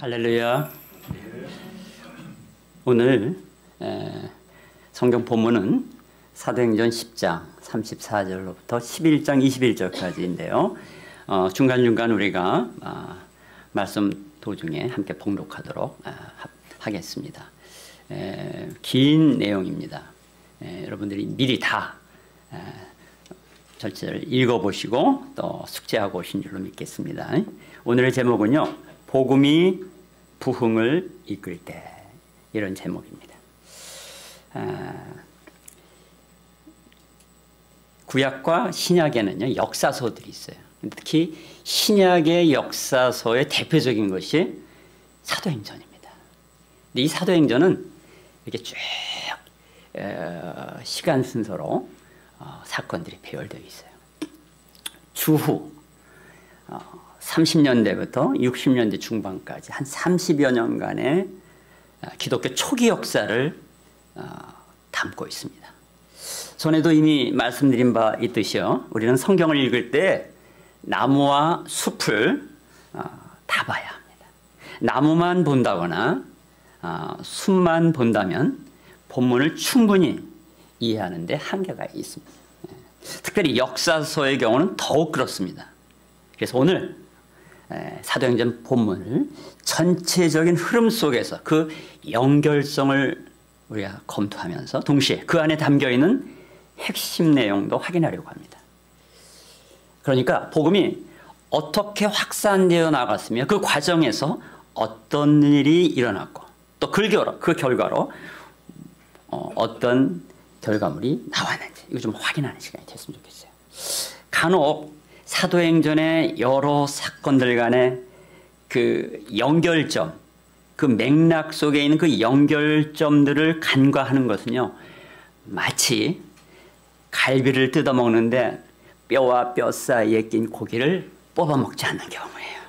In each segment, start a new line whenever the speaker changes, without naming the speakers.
할렐루야. 오늘 성경 본문은 사도행전 10장 34절로부터 11장 21절까지인데요. 중간중간 우리가 말씀 도중에 함께 봉독하도록 하겠습니다. 긴 내용입니다. 여러분들이 미리 다 전체를 읽어보시고 또 숙제하고 오신 줄로 믿겠습니다. 오늘의 제목은요, 복음이 부흥을 이끌 때, 이런 제목입니다. 구약과 신약에는요, 역사서들이 있어요. 특히 신약의 역사서의 대표적인 것이 사도행전입니다. 근데 이 사도행전은 이렇게 쭉 시간 순서로 사건들이 배열되어 있어요. 주후 30년대부터 60년대 중반까지 한 30여 년간의 기독교 초기 역사를 담고 있습니다. 전에도 이미 말씀드린 바 있듯이요, 우리는 성경을 읽을 때 나무와 숲을 다 봐야 합니다. 나무만 본다거나 숲만 본다면 본문을 충분히 이해하는 데 한계가 있습니다. 특별히 역사서의 경우는 더욱 그렇습니다. 그래서 오늘 사도행전 본문을 전체적인 흐름 속에서 그 연결성을 우리가 검토하면서 동시에 그 안에 담겨있는 핵심 내용도 확인하려고 합니다. 그러니까 복음이 어떻게 확산되어 나갔으며 그 과정에서 어떤 일이 일어났고 또 그 결과로 어떤 결과물이 나왔는지 이거 좀 확인하는 시간이 됐으면 좋겠어요. 간혹 사도행전의 여러 사건들 간의 그 연결점, 그 맥락 속에 있는 그 연결점들을 간과하는 것은요, 마치 갈비를 뜯어먹는데 뼈와 뼈 사이에 낀 고기를 뽑아먹지 않는 경우예요.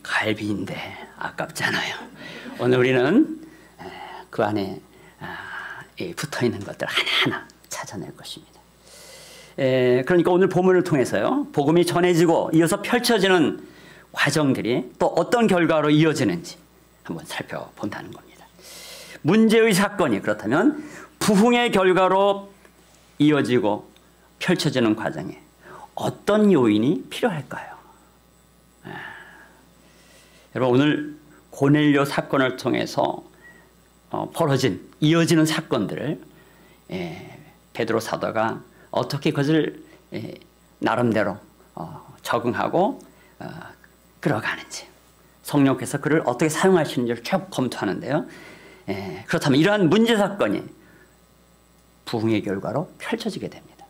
갈비인데 아깝잖아요. 오늘 우리는 그 안에 붙어있는 것들 하나하나 찾아낼 것입니다. 그러니까 오늘 본문을 통해서요, 복음이 전해지고 이어서 펼쳐지는 과정들이 또 어떤 결과로 이어지는지 한번 살펴본다는 겁니다. 문제의 사건이 그렇다면 부흥의 결과로 이어지고 펼쳐지는 과정에 어떤 요인이 필요할까요? 여러분, 오늘 고넬료 사건을 통해서 이어지는 사건들을 베드로 사도가 어떻게 그것을 나름대로 적응하고 끌어가는지, 성령께서 그를 어떻게 사용하시는지를 쭉 검토하는데요. 그렇다면 이러한 문제 사건이 부흥의 결과로 펼쳐지게 됩니다.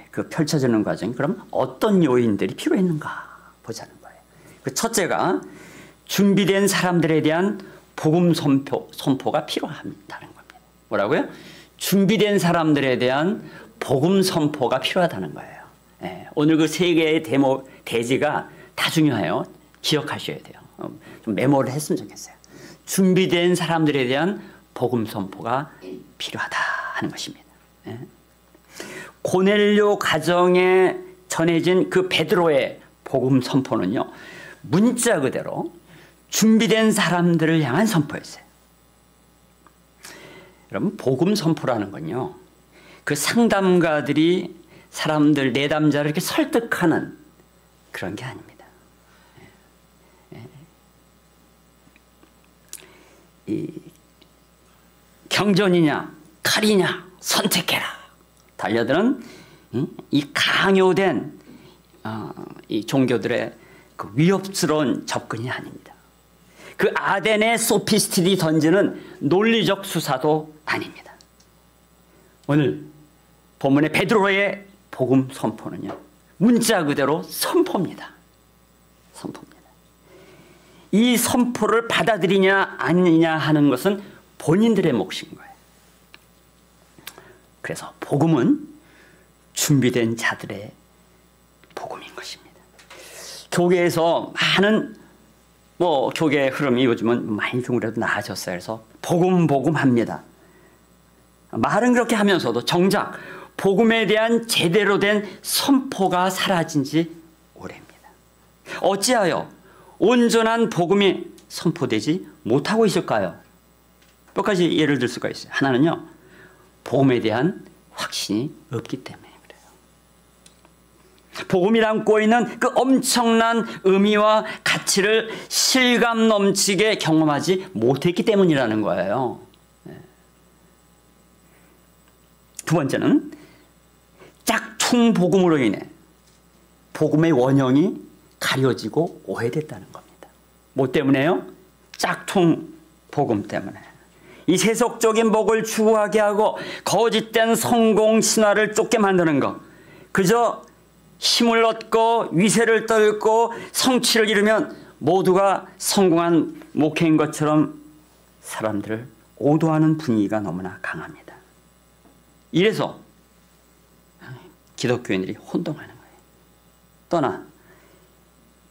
그 펼쳐지는 과정이 그럼 어떤 요인들이 필요했는가 보자는 거예요. 그 첫째가 준비된 사람들에 대한 복음 선포가 필요하다는 겁니다. 뭐라고요? 준비된 사람들에 대한 복음 선포가 필요하다는 거예요. 오늘 그 세 개의 대지가 다 중요해요. 기억하셔야 돼요. 좀 메모를 했으면 좋겠어요. 준비된 사람들에 대한 복음 선포가 필요하다 하는 것입니다. 고넬료 가정에 전해진 그 베드로의 복음 선포는요, 문자 그대로 준비된 사람들을 향한 선포였어요. 여러분, 복음 선포라는 건요, 그 상담가들이 사람들, 내담자를 이렇게 설득하는 그런 게 아닙니다. 이 경전이냐 칼이냐 선택해라 달려드는 이 강요된 이 종교들의 그 위협스러운 접근이 아닙니다. 그 아덴의 소피스트들이 던지는 논리적 수사도 아닙니다. 오늘 본문의 베드로의 복음 선포는요, 문자 그대로 선포입니다. 선포입니다. 이 선포를 받아들이냐 아니냐 하는 것은 본인들의 몫인 거예요. 그래서 복음은 준비된 자들의 복음인 것입니다. 교계에서 많은 교계의 흐름이 요즘은 많이 그래도 나아졌어요. 그래서 복음합니다. 말은 그렇게 하면서도 정작 복음에 대한 제대로 된 선포가 사라진 지 오래입니다. 어찌하여 온전한 복음이 선포되지 못하고 있을까요? 몇 가지 예를 들 수가 있어요. 하나는요, 복음에 대한 확신이 없기 때문에 그래요. 복음이 담고 있는 그 엄청난 의미와 가치를 실감 넘치게 경험하지 못했기 때문이라는 거예요. 두 번째는 짝퉁 복음으로 인해 복음의 원형이 가려지고 오해됐다는 겁니다. 뭐 때문에요? 짝퉁 복음 때문에. 이 세속적인 복을 추구하게 하고 거짓된 성공 신화를 쫓게 만드는 것. 그저 힘을 얻고 위세를 떨고 성취를 이루면 모두가 성공한 목회인 것처럼 사람들을 오도하는 분위기가 너무나 강합니다. 이래서 기독교인들이 혼동하는 거예요. 떠나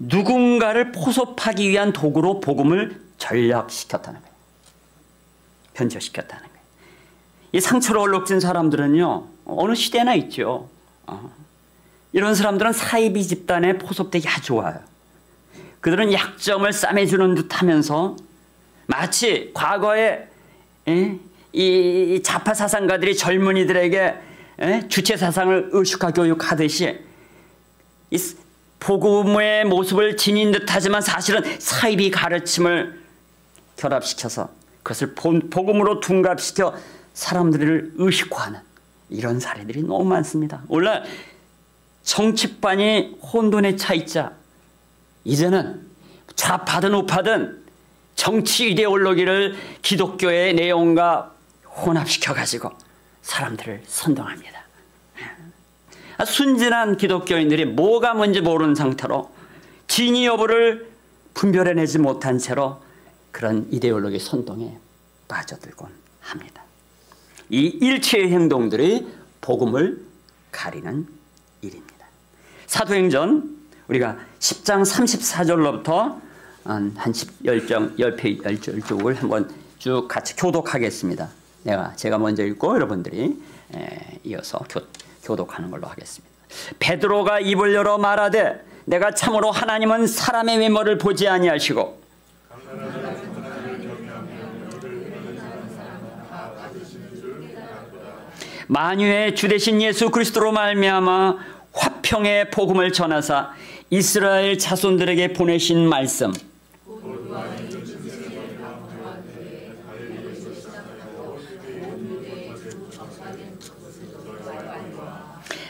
누군가를 포섭하기 위한 도구로 복음을 전락시켰다는 거예요. 변절시켰다는 거예요. 이 상처로 얼룩진 사람들은요, 어느 시대나 있죠. 이런 사람들은 사이비 집단에 포섭되기 아주 좋아요. 그들은 약점을 싸매주는 듯 하면서 마치 과거에 이 좌파 사상가들이 젊은이들에게 주체 사상을 의식화 교육하듯이 이 복음의 모습을 지닌 듯하지만 사실은 사이비 가르침을 결합시켜서 그것을 복음으로 둔갑시켜 사람들을 의식화하는 이런 사례들이 너무 많습니다. 오늘날 정치판이 혼돈에 차 있자 이제는 좌파든 우파든 정치 이데올로기를 기독교의 내용과 혼합시켜가지고 사람들을 선동합니다. 순진한 기독교인들이 뭐가 뭔지 모르는 상태로 진위 여부를 분별해내지 못한 채로 그런 이데올로기 선동에 빠져들곤 합니다. 이 일체의 행동들이 복음을 가리는 일입니다. 사도행전 우리가 10장 34절로부터 한 10쪽을 한번 쭉 같이 교독하겠습니다. 제가 먼저 읽고 여러분들이 이어서 교독하는 걸로 하겠습니다. 베드로가 입을 열어 말하되 내가 참으로 하나님은 사람의 외모를 보지 아니하시고 만유의 주 되신 예수 그리스도로 말미암아 화평의 복음을 전하사 이스라엘 자손들에게 보내신 말씀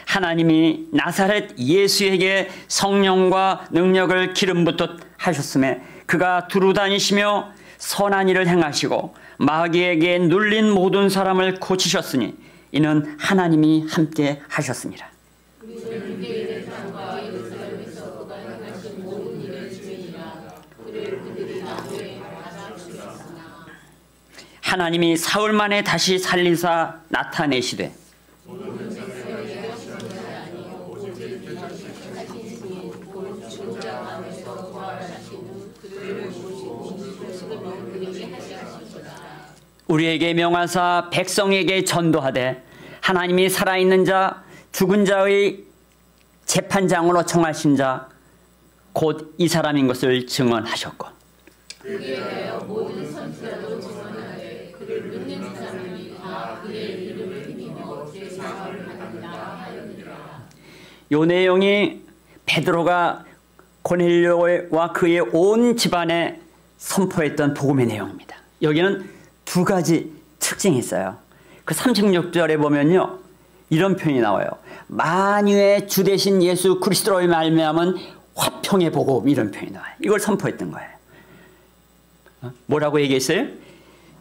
하나님이 나사렛 예수에게 성령과 능력을 기름 붓듯 하셨음에 그가 두루 다니시며 선한 일을 행하시고 마귀에게 눌린 모든 사람을 고치셨으니 이는 하나님이 함께 하셨습니다. 하나님이 사흘 만에 다시 살리사 나타내시되 우리에게 명하사 백성에게 전도하되 하나님이 살아있는 자 죽은 자의 재판장으로 청하신 자 곧 이 사람인 것을 증언하셨고 그에 대하여 모든 선지자도 증언하되 그를 믿는 사람이 다 그의 이름을 힘입어 제사를 받는다 하였느니라. 요 내용이 베드로가 고넬료와 그의 온 집안에 선포했던 복음의 내용입니다. 여기는 두 가지 특징이 있어요. 그 36절에 보면요, 이런 표현이 나와요. 만유의 주 되신 예수 그리스도로 말미암은 화평의 복음, 이런 표현이 나와요. 이걸 선포했던 거예요. 뭐라고 얘기했어요?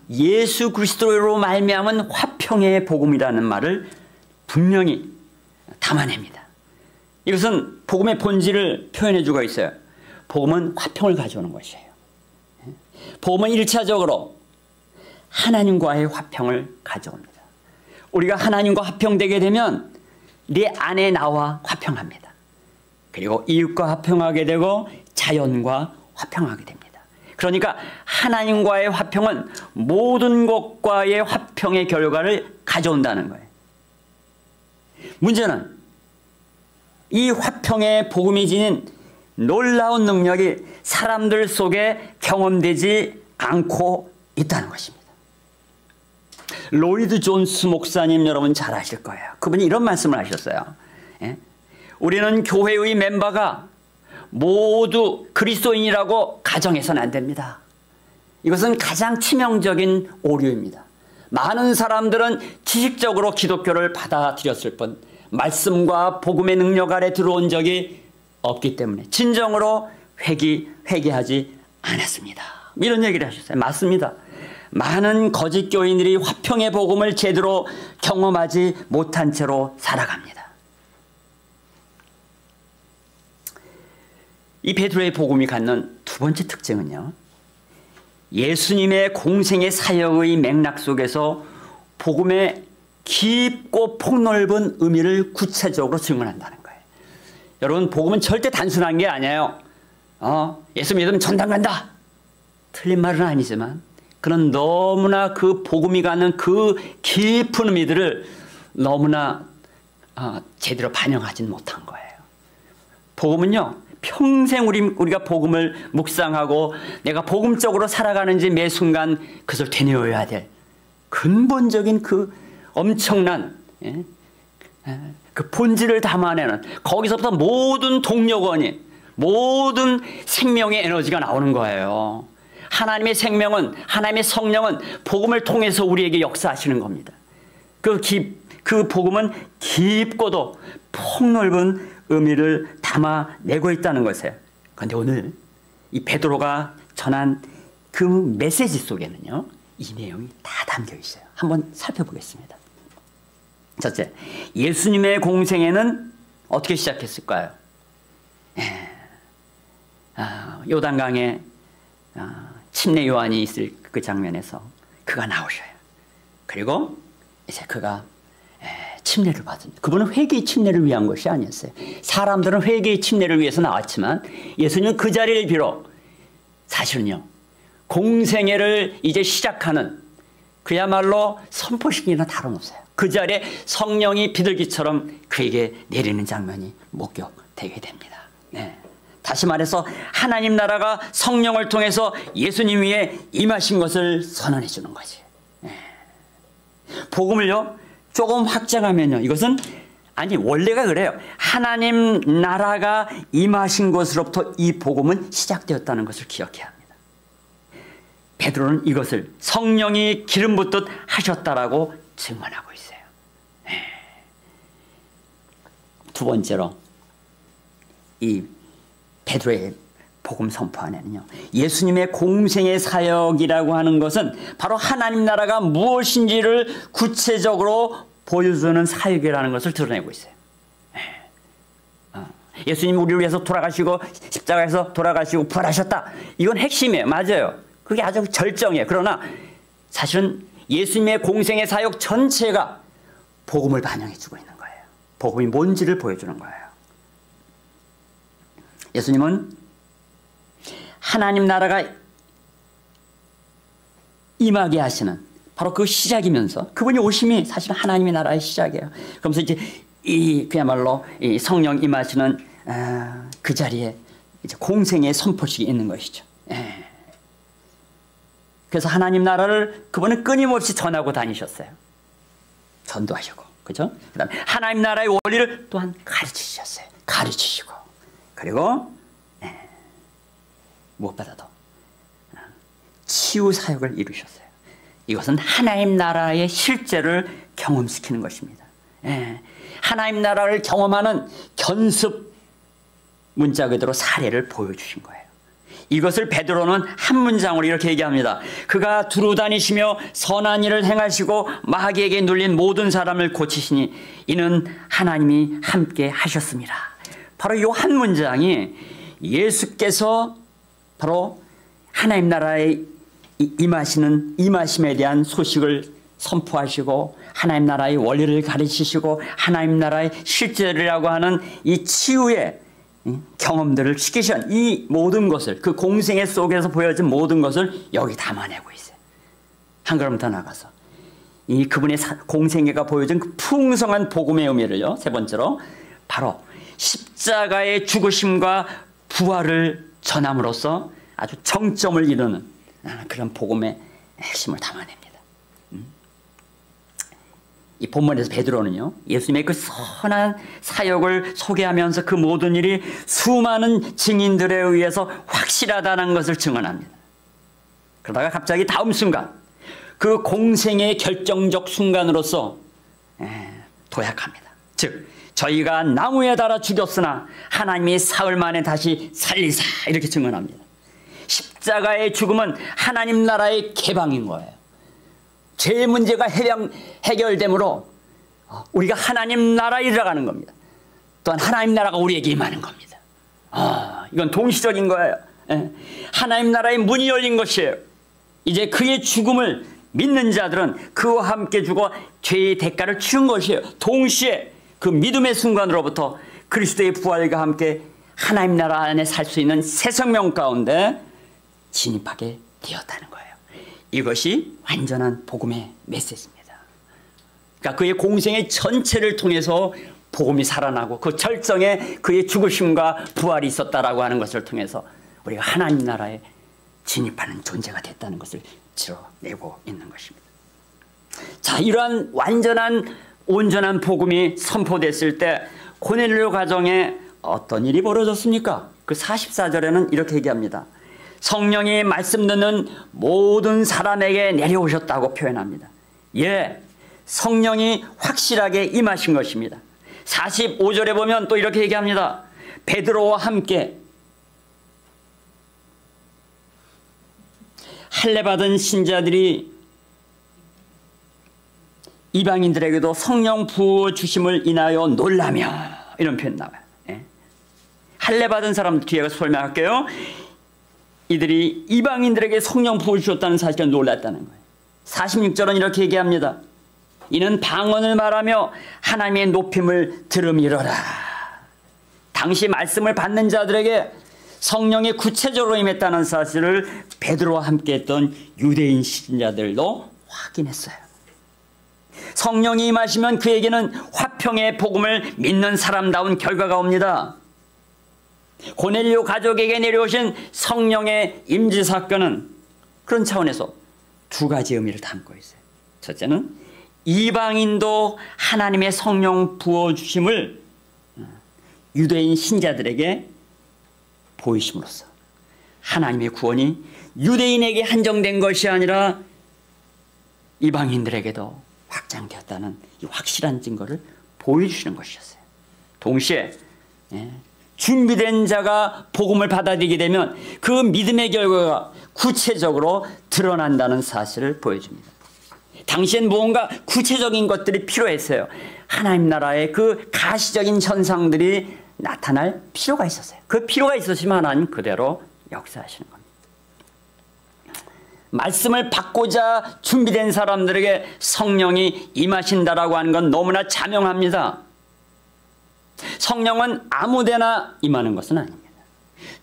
예수 그리스도로 말미암은 화평의 복음이라는 말을 분명히 담아냅니다. 이것은 복음의 본질을 표현해 주고 있어요. 복음은 화평을 가져오는 것이에요. 복음은 1차적으로 하나님과의 화평을 가져옵니다. 우리가 하나님과 화평되게 되면 내 안에 나와 화평합니다. 그리고 이웃과 화평하게 되고 자연과 화평하게 됩니다. 그러니까 하나님과의 화평은 모든 것과의 화평의 결과를 가져온다는 거예요. 문제는 이 화평의 복음이 지닌 놀라운 능력이 사람들 속에 경험되지 않고 있다는 것입니다. 로이드 존스 목사님 여러분 잘 아실 거예요. 그분이 이런 말씀을 하셨어요. 예? 우리는 교회의 멤버가 모두 그리스도인이라고 가정해서는 안 됩니다. 이것은 가장 치명적인 오류입니다. 많은 사람들은 지식적으로 기독교를 받아들였을 뿐 말씀과 복음의 능력 아래 들어온 적이 없기 때문에 진정으로 회개하지 않았습니다. 이런 얘기를 하셨어요. 맞습니다. 많은 거짓 교인들이 화평의 복음을 제대로 경험하지 못한 채로 살아갑니다. 이 베드로의 복음이 갖는 두 번째 특징은요, 예수님의 공생의 사역의 맥락 속에서 복음의 깊고 폭넓은 의미를 구체적으로 증언한다는 거예요. 여러분, 복음은 절대 단순한 게 아니에요. 예수 믿으면 전당 간다. 틀린 말은 아니지만 그런 너무나 그 복음이 갖는 그 깊은 의미들을 너무나 제대로 반영하진 못한 거예요. 복음은요, 평생 우리가 복음을 묵상하고 내가 복음적으로 살아가는지 매 순간 그것을 되뇌어야 될 근본적인 그 엄청난 그 본질을 담아내는, 거기서부터 모든 동력원이, 모든 생명의 에너지가 나오는 거예요. 하나님의 생명은, 하나님의 성령은 복음을 통해서 우리에게 역사하시는 겁니다. 그 복음은 깊고도 폭넓은 의미를 담아내고 있다는 것이에요. 그런데 오늘 이 베드로가 전한 그 메시지 속에는요, 이 내용이 다 담겨 있어요. 한번 살펴보겠습니다. 첫째, 예수님의 공생애는 어떻게 시작했을까요? 요단강에 침례 요한이 있을 그 장면에서 그가 나오셔요. 그리고 이제 그가 침례를 받은, 그분은 회개의 침례를 위한 것이 아니었어요. 사람들은 회개의 침례를 위해서 나왔지만 예수님은 그 자리를 빌어 사실은요, 공생애를 이제 시작하는 그야말로 선포식이나 다름없어요. 그 자리에 성령이 비둘기처럼 그에게 내리는 장면이 목격되게 됩니다. 네. 다시 말해서 하나님 나라가 성령을 통해서 예수님 위에 임하신 것을 선언해 주는 거지. 네. 복음을요, 조금 확장하면요, 이것은 원래가 그래요. 하나님 나라가 임하신 것으로부터 이 복음은 시작되었다는 것을 기억해야 합니다. 베드로는 이것을 성령이 기름 붓듯 하셨다라고 증언하고 있어요. 두 번째로 이 베드로의 복음 선포 안에는요, 예수님의 공생의 사역이라고 하는 것은 바로 하나님 나라가 무엇인지를 구체적으로 보여주는 사역이라는 것을 드러내고 있어요. 예수님 우리를 위해서 돌아가시고 십자가에서 돌아가시고 부활하셨다. 이건 핵심이에요. 맞아요. 그게 아주 절정이에요. 그러나 사실은 예수님의 공생의 사역 전체가 복음을 반영해주고 있는 거예요. 복음이 뭔지를 보여주는 거예요. 예수님은 하나님 나라가 임하게 하시는 바로 그 시작이면서 그분이 오심이 사실 하나님의 나라의 시작이에요. 그러면서 이제 그야말로 이 성령 임하시는 그 자리에 이제 공생의 선포식이 있는 것이죠. 그래서 하나님 나라를 그분은 끊임없이 전하고 다니셨어요. 전도하시고, 그죠? 그다음에 하나님 나라의 원리를 또한 가르치셨어요. 가르치시고, 그리고 무엇보다도 치유 사역을 이루셨어요. 이것은 하나님 나라의 실제를 경험시키는 것입니다. 하나님 나라를 경험하는 견습 문자 그대로 사례를 보여주신 거예요. 이것을 베드로는 한 문장으로 이렇게 얘기합니다. 그가 두루 다니시며 선한 일을 행하시고 마귀에게 눌린 모든 사람을 고치시니 이는 하나님이 함께 하셨습니다. 바로 이 한 문장이 예수께서 바로 하나님 나라에 임하심에 대한 소식을 선포하시고 하나님 나라의 원리를 가르치시고 하나님 나라의 실제라고 하는 이 치유의 경험들을 시키신 이 모든 것을, 그 공생애 속에서 보여진 모든 것을 여기 담아내고 있어요. 한 걸음 더 나가서 이 그분의 공생애가 보여준 그 풍성한 복음의 의미를요, 세 번째로 바로 십자가의 죽으심과 부활을 전함으로써 아주 정점을 이루는 그런 복음의 핵심을 담아냅니다. 이 본문에서 베드로는요, 예수님의 그 선한 사역을 소개하면서 그 모든 일이 수많은 증인들에 의해서 확실하다는 것을 증언합니다. 그러다가 갑자기 다음 순간, 그 공생의 결정적 순간으로서 도약합니다. 즉, 저희가 나무에 달아 죽였으나 하나님이 사흘 만에 다시 살리사, 이렇게 증언합니다. 십자가의 죽음은 하나님 나라의 개방인 거예요. 죄의 문제가 해결되므로 우리가 하나님 나라에 들어가는 겁니다. 또한 하나님 나라가 우리에게 임하는 겁니다. 이건 동시적인 거예요. 하나님 나라의 문이 열린 것이에요. 이제 그의 죽음을 믿는 자들은 그와 함께 죽어 죄의 대가를 치른 것이에요. 동시에 그 믿음의 순간으로부터 그리스도의 부활과 함께 하나님 나라 안에 살 수 있는 새 생명 가운데 진입하게 되었다는 거예요. 이것이 완전한 복음의 메시지입니다. 그러니까 그의 공생의 전체를 통해서 복음이 살아나고 그 절정에 그의 죽으심과 부활이 있었다라고 하는 것을 통해서 우리가 하나님 나라에 진입하는 존재가 됐다는 것을 드러내고 있는 것입니다. 자, 이러한 완전한 온전한 복음이 선포됐을 때 고넬료 가정에 어떤 일이 벌어졌습니까? 그 44절에는 이렇게 얘기합니다. 성령이 말씀 듣는 모든 사람에게 내려오셨다고 표현합니다. 예, 성령이 확실하게 임하신 것입니다. 45절에 보면 또 이렇게 얘기합니다. 베드로와 함께 할례받은 신자들이 이방인들에게도 성령 부어주심을 인하여 놀라며, 이런 표현 나와요. 예. 할례받은 사람들 뒤에 설명할게요. 이들이 이방인들에게 성령 부어주셨다는 사실에 놀랐다는 거예요. 46절은 이렇게 얘기합니다. 이는 방언을 말하며 하나님의 높임을 들음이러라. 당시 말씀을 받는 자들에게 성령이 구체적으로 임했다는 사실을 베드로와 함께했던 유대인 신자들도 확인했어요. 성령이 임하시면 그에게는 화평의 복음을 믿는 사람다운 결과가 옵니다. 고넬료 가족에게 내려오신 성령의 임재 사건은 그런 차원에서 두 가지 의미를 담고 있어요. 첫째는 이방인도 하나님의 성령 부어주심을 유대인 신자들에게 보이심으로써 하나님의 구원이 유대인에게 한정된 것이 아니라 이방인들에게도 확장되었다는 이 확실한 증거를 보여주시는 것이었어요. 동시에 준비된 자가 복음을 받아들이게 되면 그 믿음의 결과가 구체적으로 드러난다는 사실을 보여줍니다. 당시엔 무언가 구체적인 것들이 필요했어요. 하나님 나라의 그 가시적인 현상들이 나타날 필요가 있었어요. 그 필요가 있었으면 하나님 그대로 역사하시는 겁니다. 말씀을 받고자 준비된 사람들에게 성령이 임하신다라고 하는 건 너무나 자명합니다. 성령은 아무데나 임하는 것은 아닙니다.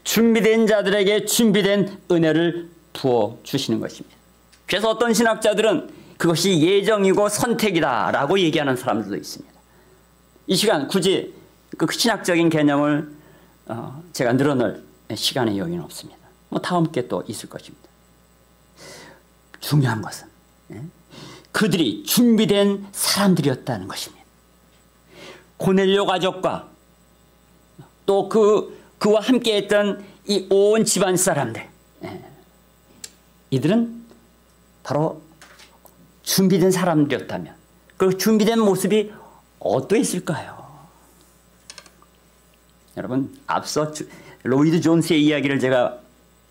준비된 자들에게 준비된 은혜를 부어주시는 것입니다. 그래서 어떤 신학자들은 그것이 예정이고 선택이다라고 얘기하는 사람들도 있습니다. 이 시간 굳이 그 신학적인 개념을 제가 늘어놓을 시간의 여유는 없습니다. 다음 게 또 있을 것입니다. 중요한 것은 그들이 준비된 사람들이었다는 것입니다. 고넬료 가족과 또 그와 함께했던 이 온 집안 사람들, 이들은 바로 준비된 사람들이었다면 그 준비된 모습이 어떠했을까요? 여러분, 앞서 로이드 존스의 이야기를 제가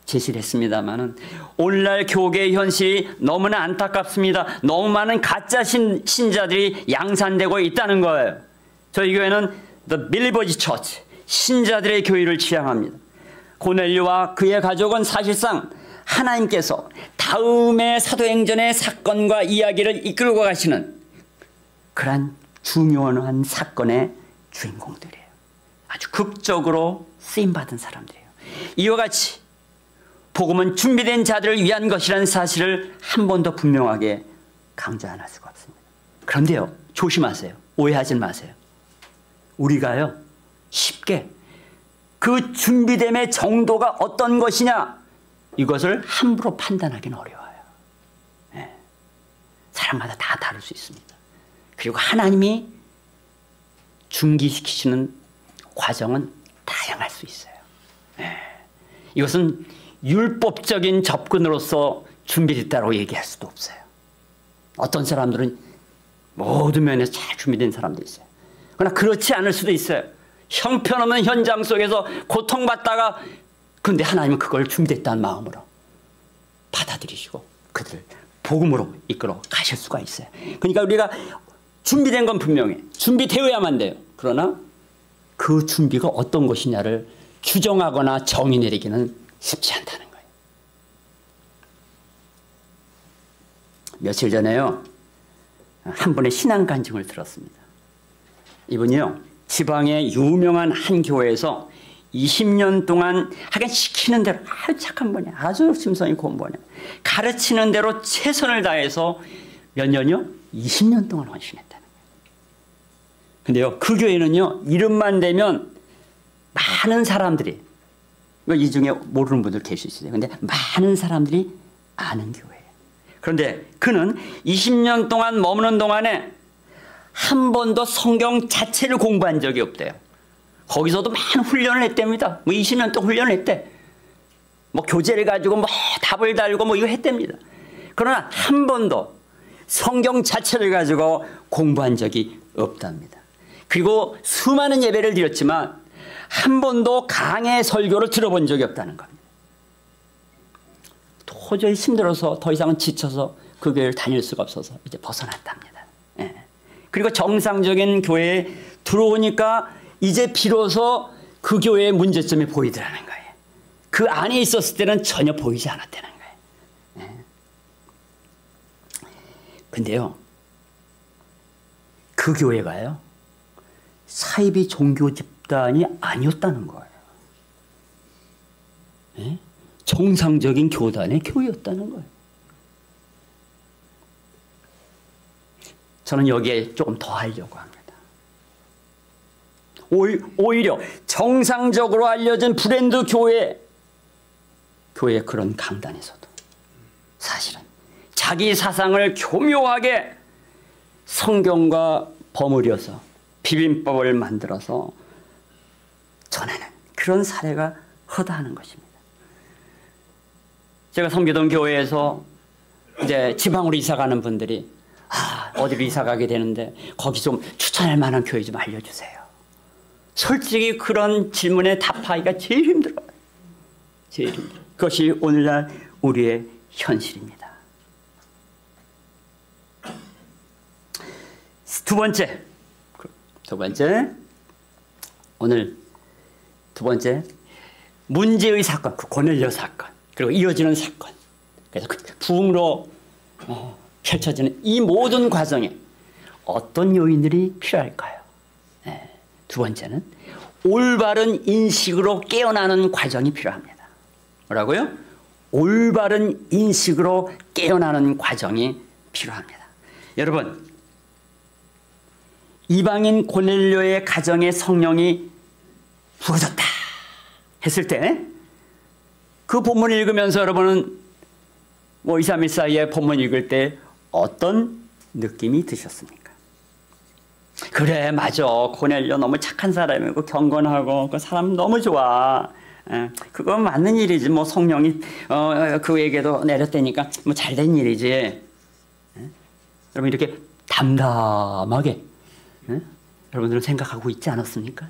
제시를 했습니다만은 오늘날 교계의 현실이 너무나 안타깝습니다. 너무 많은 가짜 신자들이 양산되고 있다는 거예요. 저희 교회는 The Believers Church, 신자들의 교회를 지향합니다. 고넬료와 그의 가족은 사실상 하나님께서 다음의 사도행전의 사건과 이야기를 이끌고 가시는 그러한 중요한 사건의 주인공들이에요. 아주 극적으로 쓰임받은 사람들이에요. 이와 같이 복음은 준비된 자들을 위한 것이라는 사실을 한 번 더 분명하게 강조 안 할 수가 없습니다. 그런데요, 조심하세요. 오해하지 마세요. 우리가요, 쉽게 그 준비됨의 정도가 어떤 것이냐, 이것을 함부로 판단하기는 어려워요. 예. 사람마다 다 다를 수 있습니다. 그리고 하나님이 준비시키시는 과정은 다양할 수 있어요. 예. 이것은 율법적인 접근으로서 준비됐다고 얘기할 수도 없어요. 어떤 사람들은 모든 면에서 잘 준비된 사람도 있어요. 그러나 그렇지 않을 수도 있어요. 형편없는 현장 속에서 고통받다가, 그런데 하나님은 그걸 준비됐다는 마음으로 받아들이시고 그들을 복음으로 이끌어 가실 수가 있어요. 그러니까 우리가 준비된 건 분명해. 준비되어야만 돼요. 그러나 그 준비가 어떤 것이냐를 규정하거나 정의 내리기는 쉽지 않다는 거예요. 며칠 전에요, 한 분의 신앙 간증을 들었습니다. 이분이요, 지방의 유명한 한 교회에서 20년 동안 하긴 시키는 대로, 아주 착한 분이에요. 아주 심성이 고운 분이에요. 가르치는 대로 최선을 다해서 몇 년이요? 20년 동안 헌신했다는 거예요. 근데요, 그 교회는요, 이름만 대면 많은 사람들이, 이 중에 모르는 분들 계실 수 있어요. 근데 많은 사람들이 아는 교회예요. 그런데 그는 20년 동안 머무는 동안에 한 번도 성경 자체를 공부한 적이 없대요. 거기서도 많은 훈련을 했답니다. 20년 동안 훈련을 했대. 교재를 가지고 답을 달고 이거 했답니다. 그러나 한 번도 성경 자체를 가지고 공부한 적이 없답니다. 그리고 수많은 예배를 드렸지만 한 번도 강의 설교를 들어본 적이 없다는 겁니다. 도저히 힘들어서 더 이상은 지쳐서 그 교회를 다닐 수가 없어서 이제 벗어났답니다. 예. 그리고 정상적인 교회에 들어오니까 이제 비로소 그 교회의 문제점이 보이더라는 거예요. 그 안에 있었을 때는 전혀 보이지 않았다는 거예요. 예. 근데요, 그 교회가요, 사이비 종교 집단이 아니었다는 거예요. 예? 정상적인 교단의 교회였다는 거예요. 저는 여기에 조금 더 하려고 합니다. 오히려 정상적으로 알려진 브랜드 교회의 그런 강단에서도 사실은 자기 사상을 교묘하게 성경과 버무려서 비빔밥을 만들어서 전하는 그런 사례가 허다하는 것입니다. 제가 섬기던 교회에서 이제 지방으로 이사 가는 분들이 어디로 이사 가게 되는데 거기 좀 추천할 만한 교회 좀 알려주세요. 솔직히 그런 질문에 답하기가 제일 힘들어요. 제일 힘들어요. 그것이 오늘날 우리의 현실입니다. 두 번째, 오늘 두 번째, 문제의 사건, 그 고넬료 사건, 그리고 이어지는 사건. 그래서 그 부흥으로 펼쳐지는 이 모든 과정에 어떤 요인들이 필요할까요? 네. 두 번째는 올바른 인식으로 깨어나는 과정이 필요합니다. 뭐라고요? 올바른 인식으로 깨어나는 과정이 필요합니다. 여러분, 이방인 고넬료의 가정에 성령이 부어졌다 했을 때 그 본문 읽으면서 여러분은 2, 3일 사이에 본문 읽을 때 어떤 느낌이 드셨습니까? 그래, 맞아. 고넬료 너무 착한 사람이고 경건하고 그 사람 너무 좋아. 그건 맞는 일이지. 성령이 그에게도 내렸다니까 잘된 일이지. 여러분 이렇게 담담하게 여러분들은 생각하고 있지 않았습니까?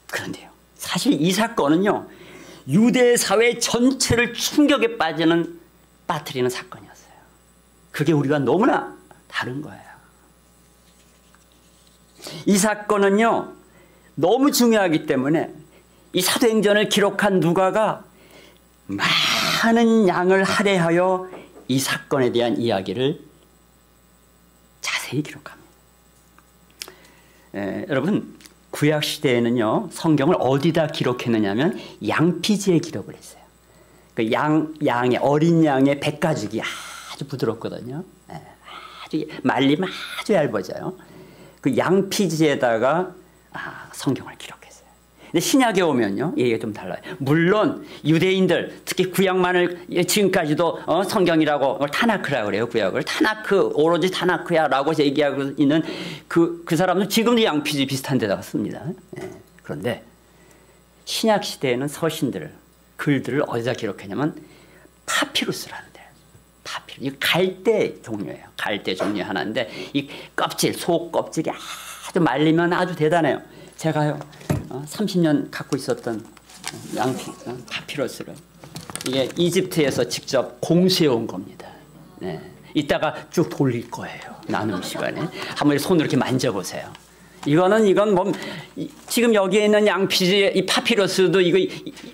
그런데요, 사실 이 사건은요, 유대 사회 전체를 충격에 빠뜨리는 사건이었어요. 그게 우리가 너무나 다른 거예요. 이 사건은요, 너무 중요하기 때문에 이 사도행전을 기록한 누가가 많은 양을 할애하여 이 사건에 대한 이야기를 자세히 기록합니다. 여러분, 구약시대에는요, 성경을 어디다 기록했느냐면 양피지에 기록을 했어요. 그 양의, 어린 양의 백가죽이 아주 부드럽거든요. 아주 말리면 아주 얇아져요. 그 양피지에다가 성경을 기록했어요. 근데 신약에 오면요, 얘기가 좀 달라요. 물론 유대인들, 특히 구약만을 지금까지도 성경이라고 타나크라고 그래요. 구약을 타나크, 오로지 타나크야라고 얘기하고 있는 그 사람은 지금도 양피지 비슷한 데다가 씁니다. 예. 그런데 신약 시대에는 서신들을, 글들을 어디다 기록했냐면 파피루스라는데, 파피루스, 이 갈대 종류예요. 갈대 종류 하나인데 이 껍질, 속 껍질이 아주 말리면 아주 대단해요. 제가요 30년 갖고 있었던 파피루스를 이게 이집트에서 직접 공수해온 겁니다. 네. 이따가 쭉 돌릴 거예요. 나눔 시간에 한번 손으로 이렇게 만져보세요. 이건 뭐 지금 여기에 있는 양피지 이 파피루스도 이거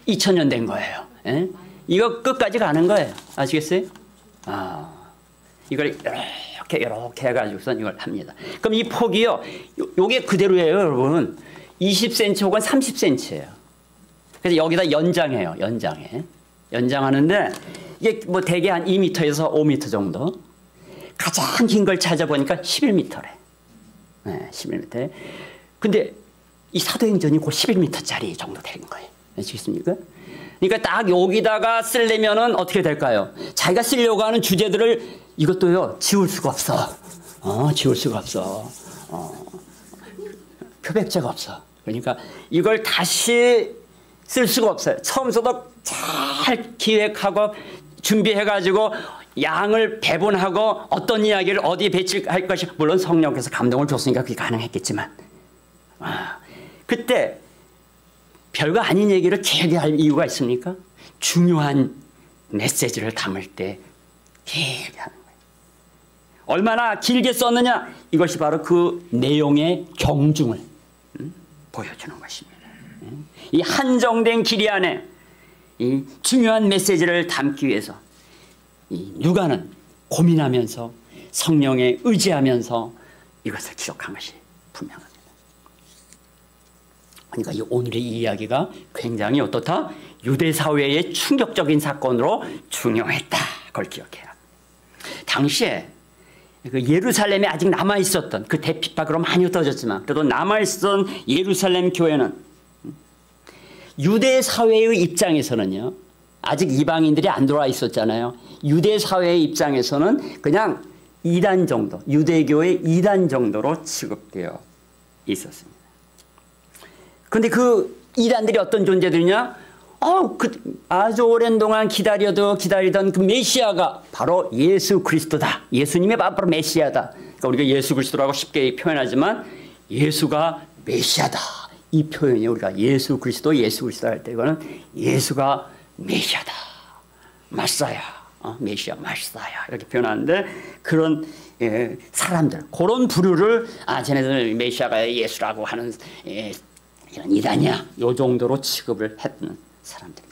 2000년 된 거예요. 예? 이거 끝까지 가는 거예요. 아시겠어요? 이걸 이렇게 해가지고선 이걸 합니다. 그럼 이 폭이요, 요게 그대로예요, 여러분. 20cm 혹은 30cm예요. 그래서 여기다 연장해요, 연장하는데 이게 뭐 대개 한 2m에서 5m 정도. 가장 긴 걸 찾아보니까 11m래. 네, 11m. 근데 이 사도행전이 그 11m짜리 정도 되는 거예요. 아시겠습니까? 그러니까 딱 여기다가 쓰려면은 어떻게 될까요? 자기가 쓰려고 하는 주제들을 이것도요, 지울 수가 없어. 지울 수가 없어. 표백제가 없어. 그러니까 이걸 다시 쓸 수가 없어요. 처음부터 잘 기획하고 준비해가지고 양을 배분하고 어떤 이야기를 어디에 배치할 것이, 물론 성령께서 감동을 줬으니까 그게 가능했겠지만, 그때 별거 아닌 얘기를 길게 할 이유가 있습니까? 중요한 메시지를 담을 때 길게 하는 거예요. 얼마나 길게 썼느냐? 이것이 바로 그 내용의 경중을 보여주는 것입니다. 이 한정된 길이 안에 이 중요한 메시지를 담기 위해서 이 누가는 고민하면서 성령에 의지하면서 이것을 기록한 것이 분명합니다. 그러니까 이 오늘의 이 이야기가 굉장히 어떻다? 유대 사회의 충격적인 사건으로 중요했다. 그걸 기억해야 합니다. 당시에 그 예루살렘에 아직 남아있었던, 그 대핍박으로 많이 흩어졌지만 그래도 남아있었던 예루살렘 교회는 유대 사회의 입장에서는요, 아직 이방인들이 안 들어와 있었잖아요. 유대 사회의 입장에서는 그냥 이단 정도, 유대교의 이단 정도로 취급되어 있었습니다. 그런데 그 이단들이 어떤 존재들이냐? 아주 오랜 동안 기다리던 그 메시아가 바로 예수 그리스도다. 예수님이 바로 메시아다. 그러니까 우리가 예수 그리스도라고 쉽게 표현하지만 예수가 메시아다. 이 표현이 우리가 예수 그리스도 할 때 이거는 예수가 메시아다. 마사야. 메시아, 마사야. 이렇게 표현하는데 그런 사람들, 그런 부류를 쟤네들 메시아가 예수라고 하는 이런 이단이야. 요 정도로 취급을 했던 사람들입니다.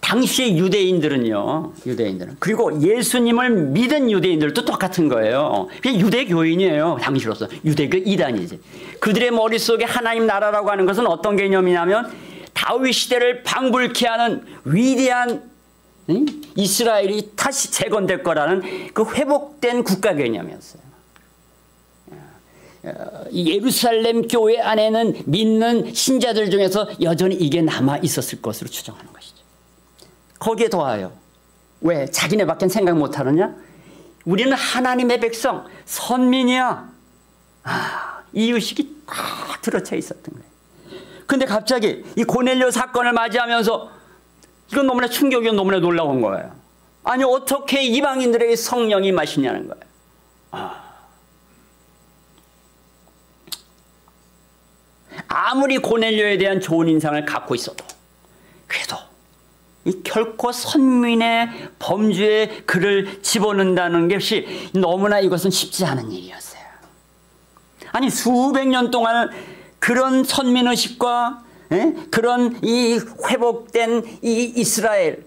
당시의 유대인들은 그리고 예수님을 믿은 유대인들도 똑같은 거예요. 그냥 유대교인이에요. 당시로서 유대교 이단이지. 그들의 머릿속에 하나님 나라라고 하는 것은 어떤 개념이냐면 다윗 시대를 방불케 하는 위대한 이스라엘이 다시 재건될 거라는 그 회복된 국가 개념이었어요. 예루살렘 교회 안에는 믿는 신자들 중에서 여전히 이게 남아 있었을 것으로 추정하는 것이죠. 거기에 더하여 왜 자기네밖에 생각 못하느냐? 우리는 하나님의 백성, 선민이야. 이 의식이 딱 들어차 있었던 거예요. 근데 갑자기 이 고넬료 사건을 맞이하면서 이건 너무나 충격이고 너무나 놀라운 거예요. 아니 어떻게 이방인들에게 성령이 임하시냐는 거예요. 아무리 고넬료에 대한 좋은 인상을 갖고 있어도 그래도 결코 선민의 범죄에 그를 집어넣는다는 것이 너무나 이것은 쉽지 않은 일이었어요. 아니 수백 년 동안 그런 선민의식과 그런 이 회복된 이 이스라엘,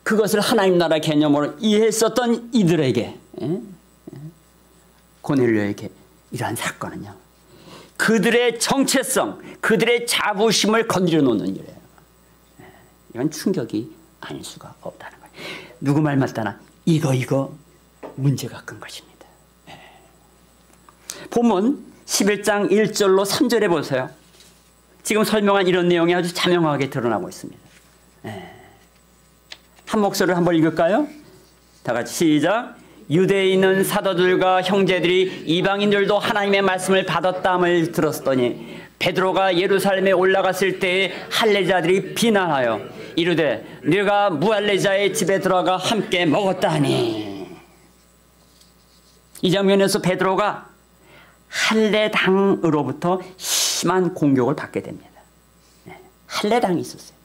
그것을 하나님 나라 개념으로 이해했었던 이들에게, 고넬료에게 이러한 사건은요, 그들의 정체성, 그들의 자부심을 건드려 놓는 일이에요. 이건 충격이 아닐 수가 없다는 거예요. 누구 말 맞다나 이거 문제가 큰 것입니다. 본문 11장 1절로 3절에 보세요. 지금 설명한 이런 내용이 아주 자명하게 드러나고 있습니다. 한 목소리를 한번 읽을까요? 다 같이 시작. 유대에 있는 사도들과 형제들이 이방인들도 하나님의 말씀을 받았다함을 들었더니 베드로가 예루살렘에 올라갔을 때에 할례자들이 비난하여 이르되 네가 무할례자의 집에 들어가 함께 먹었다 하니. 이 장면에서 베드로가 할례당으로부터 심한 공격을 받게 됩니다. 할례당이 있었어요.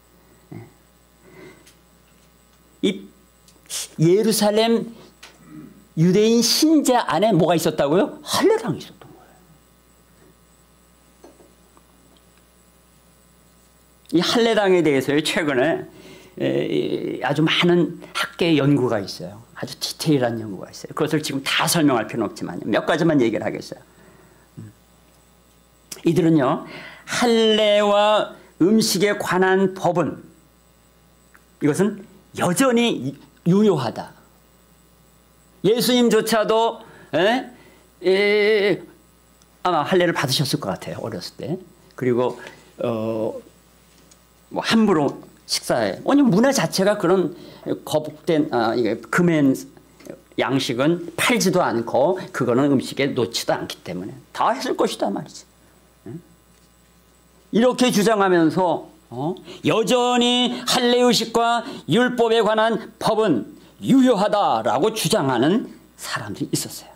이 예루살렘 유대인 신자 안에 뭐가 있었다고요? 할례당이 있었던 거예요. 이 할례당에 대해서 최근에 아주 많은 학계의 연구가 있어요. 아주 디테일한 연구가 있어요. 그것을 지금 다 설명할 필요는 없지만 몇 가지만 얘기를 하겠어요. 이들은요, 할례와 음식에 관한 법은 이것은 여전히 유효하다. 예수님조차도 아마 할례를 받으셨을 것 같아요. 어렸을 때. 그리고 뭐 함부로 식사해. 왜냐면 문화 자체가 그런 거북된 금엔 양식은 팔지도 않고 그거는 음식에 놓지도 않기 때문에 다 했을 것이다 말이지. 이렇게 주장하면서 여전히 할례의식과 율법에 관한 법은 유효하다라고 주장하는 사람들이 있었어요.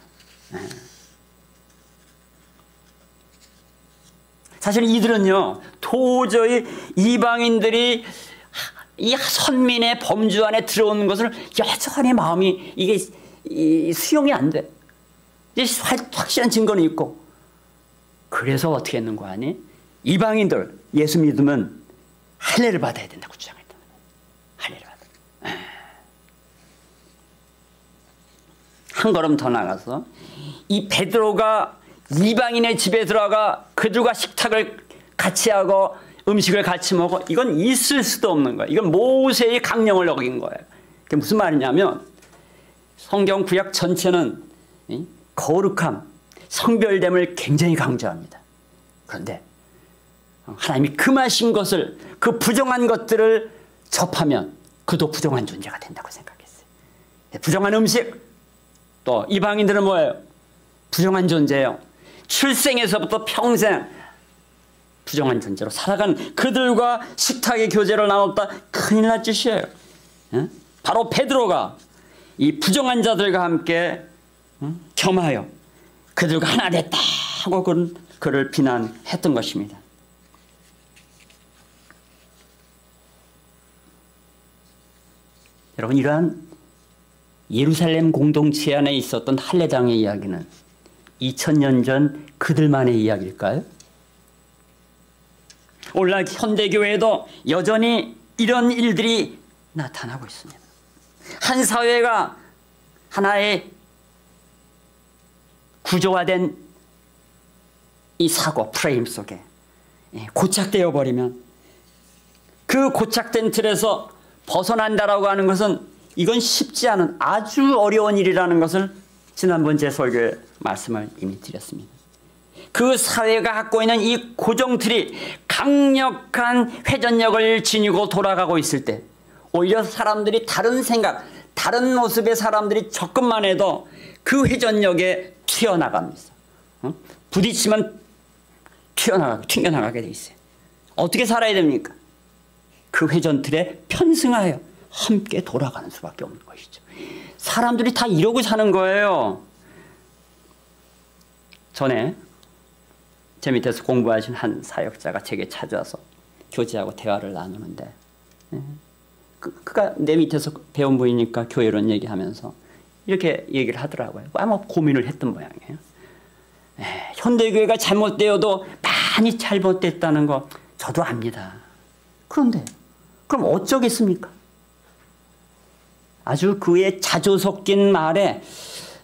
사실 이들은요, 도저히 이방인들이 이 선민의 범주 안에 들어오는 것을 여전히 마음이 이게 수용이 안 돼. 확실한 증거는 있고. 그래서 어떻게 했는 거 아니? 이방인들 예수 믿으면 할례를 받아야 된다고 주장했다. 할례를 받아. 한 걸음 더 나가서 이 베드로가 이방인의 집에 들어가 그들과 식탁을 같이 하고 음식을 같이 먹어, 이건 있을 수도 없는 거예요. 이건 모세의 강령을 어긴 거예요. 그게 무슨 말이냐면 성경 구약 전체는 거룩함, 성별됨을 굉장히 강조합니다. 그런데 하나님이 금하신 것을, 그 부정한 것들을 접하면 그도 부정한 존재가 된다고 생각했어요. 부정한 음식, 또 이방인들은 뭐예요? 부정한 존재예요. 출생에서부터 평생 부정한 존재로 살아가는 그들과 식탁의 교제를 나눴다. 큰일 날 짓이에요. 바로 베드로가 이 부정한 자들과 함께 겸하여 그들과 하나 됐다 하고 그를 비난했던 것입니다. 여러분, 이러한 예루살렘 공동체 안에 있었던 할례당의 이야기는 2000년 전 그들만의 이야기일까요? 오늘날 현대교회에도 여전히 이런 일들이 나타나고 있습니다. 한 사회가 하나의 구조화된 이 사고 프레임 속에 고착되어 버리면 그 고착된 틀에서 벗어난다라고 하는 것은 이건 쉽지 않은 아주 어려운 일이라는 것을 지난번 제 설교에 말씀을 이미 드렸습니다. 그 사회가 갖고 있는 이 고정틀이 강력한 회전력을 지니고 돌아가고 있을 때 오히려 사람들이 다른 생각, 다른 모습의 사람들이 접근만 해도 그 회전력에 튀어나갑니다. 부딪히면 튕겨나가게 돼 있어요. 어떻게 살아야 됩니까? 그 회전틀에 편승하여 함께 돌아가는 수밖에 없는 것이죠. 사람들이 다 이러고 사는 거예요. 전에 제 밑에서 공부하신 한 사역자가 제게 찾아와서 교제하고 대화를 나누는데 그가 내 밑에서 배운 분이니까 교회론 얘기하면서 이렇게 얘기를 하더라고요. 아마 고민을 했던 모양이에요. 현대교회가 잘못되어도 많이 잘못됐다는 거 저도 압니다. 그런데 그럼 어쩌겠습니까? 아주 그의 자조 섞인 말에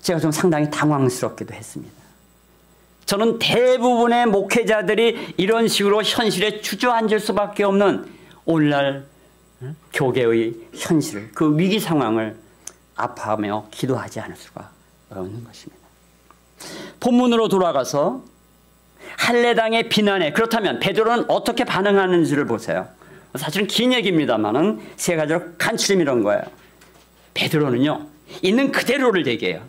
제가 좀 상당히 당황스럽기도 했습니다. 저는 대부분의 목회자들이 이런 식으로 현실에 주저앉을 수밖에 없는 오늘날 교계의 현실, 그 위기 상황을 아파하며 기도하지 않을 수가 없는 것입니다. 본문으로 돌아가서 할례당의 비난에 그렇다면 베드로는 어떻게 반응하는지를 보세요. 사실은 긴 얘기입니다만은 세 가지로 간추림 이런 거예요. 베드로는요, 있는 그대로를 얘기해요.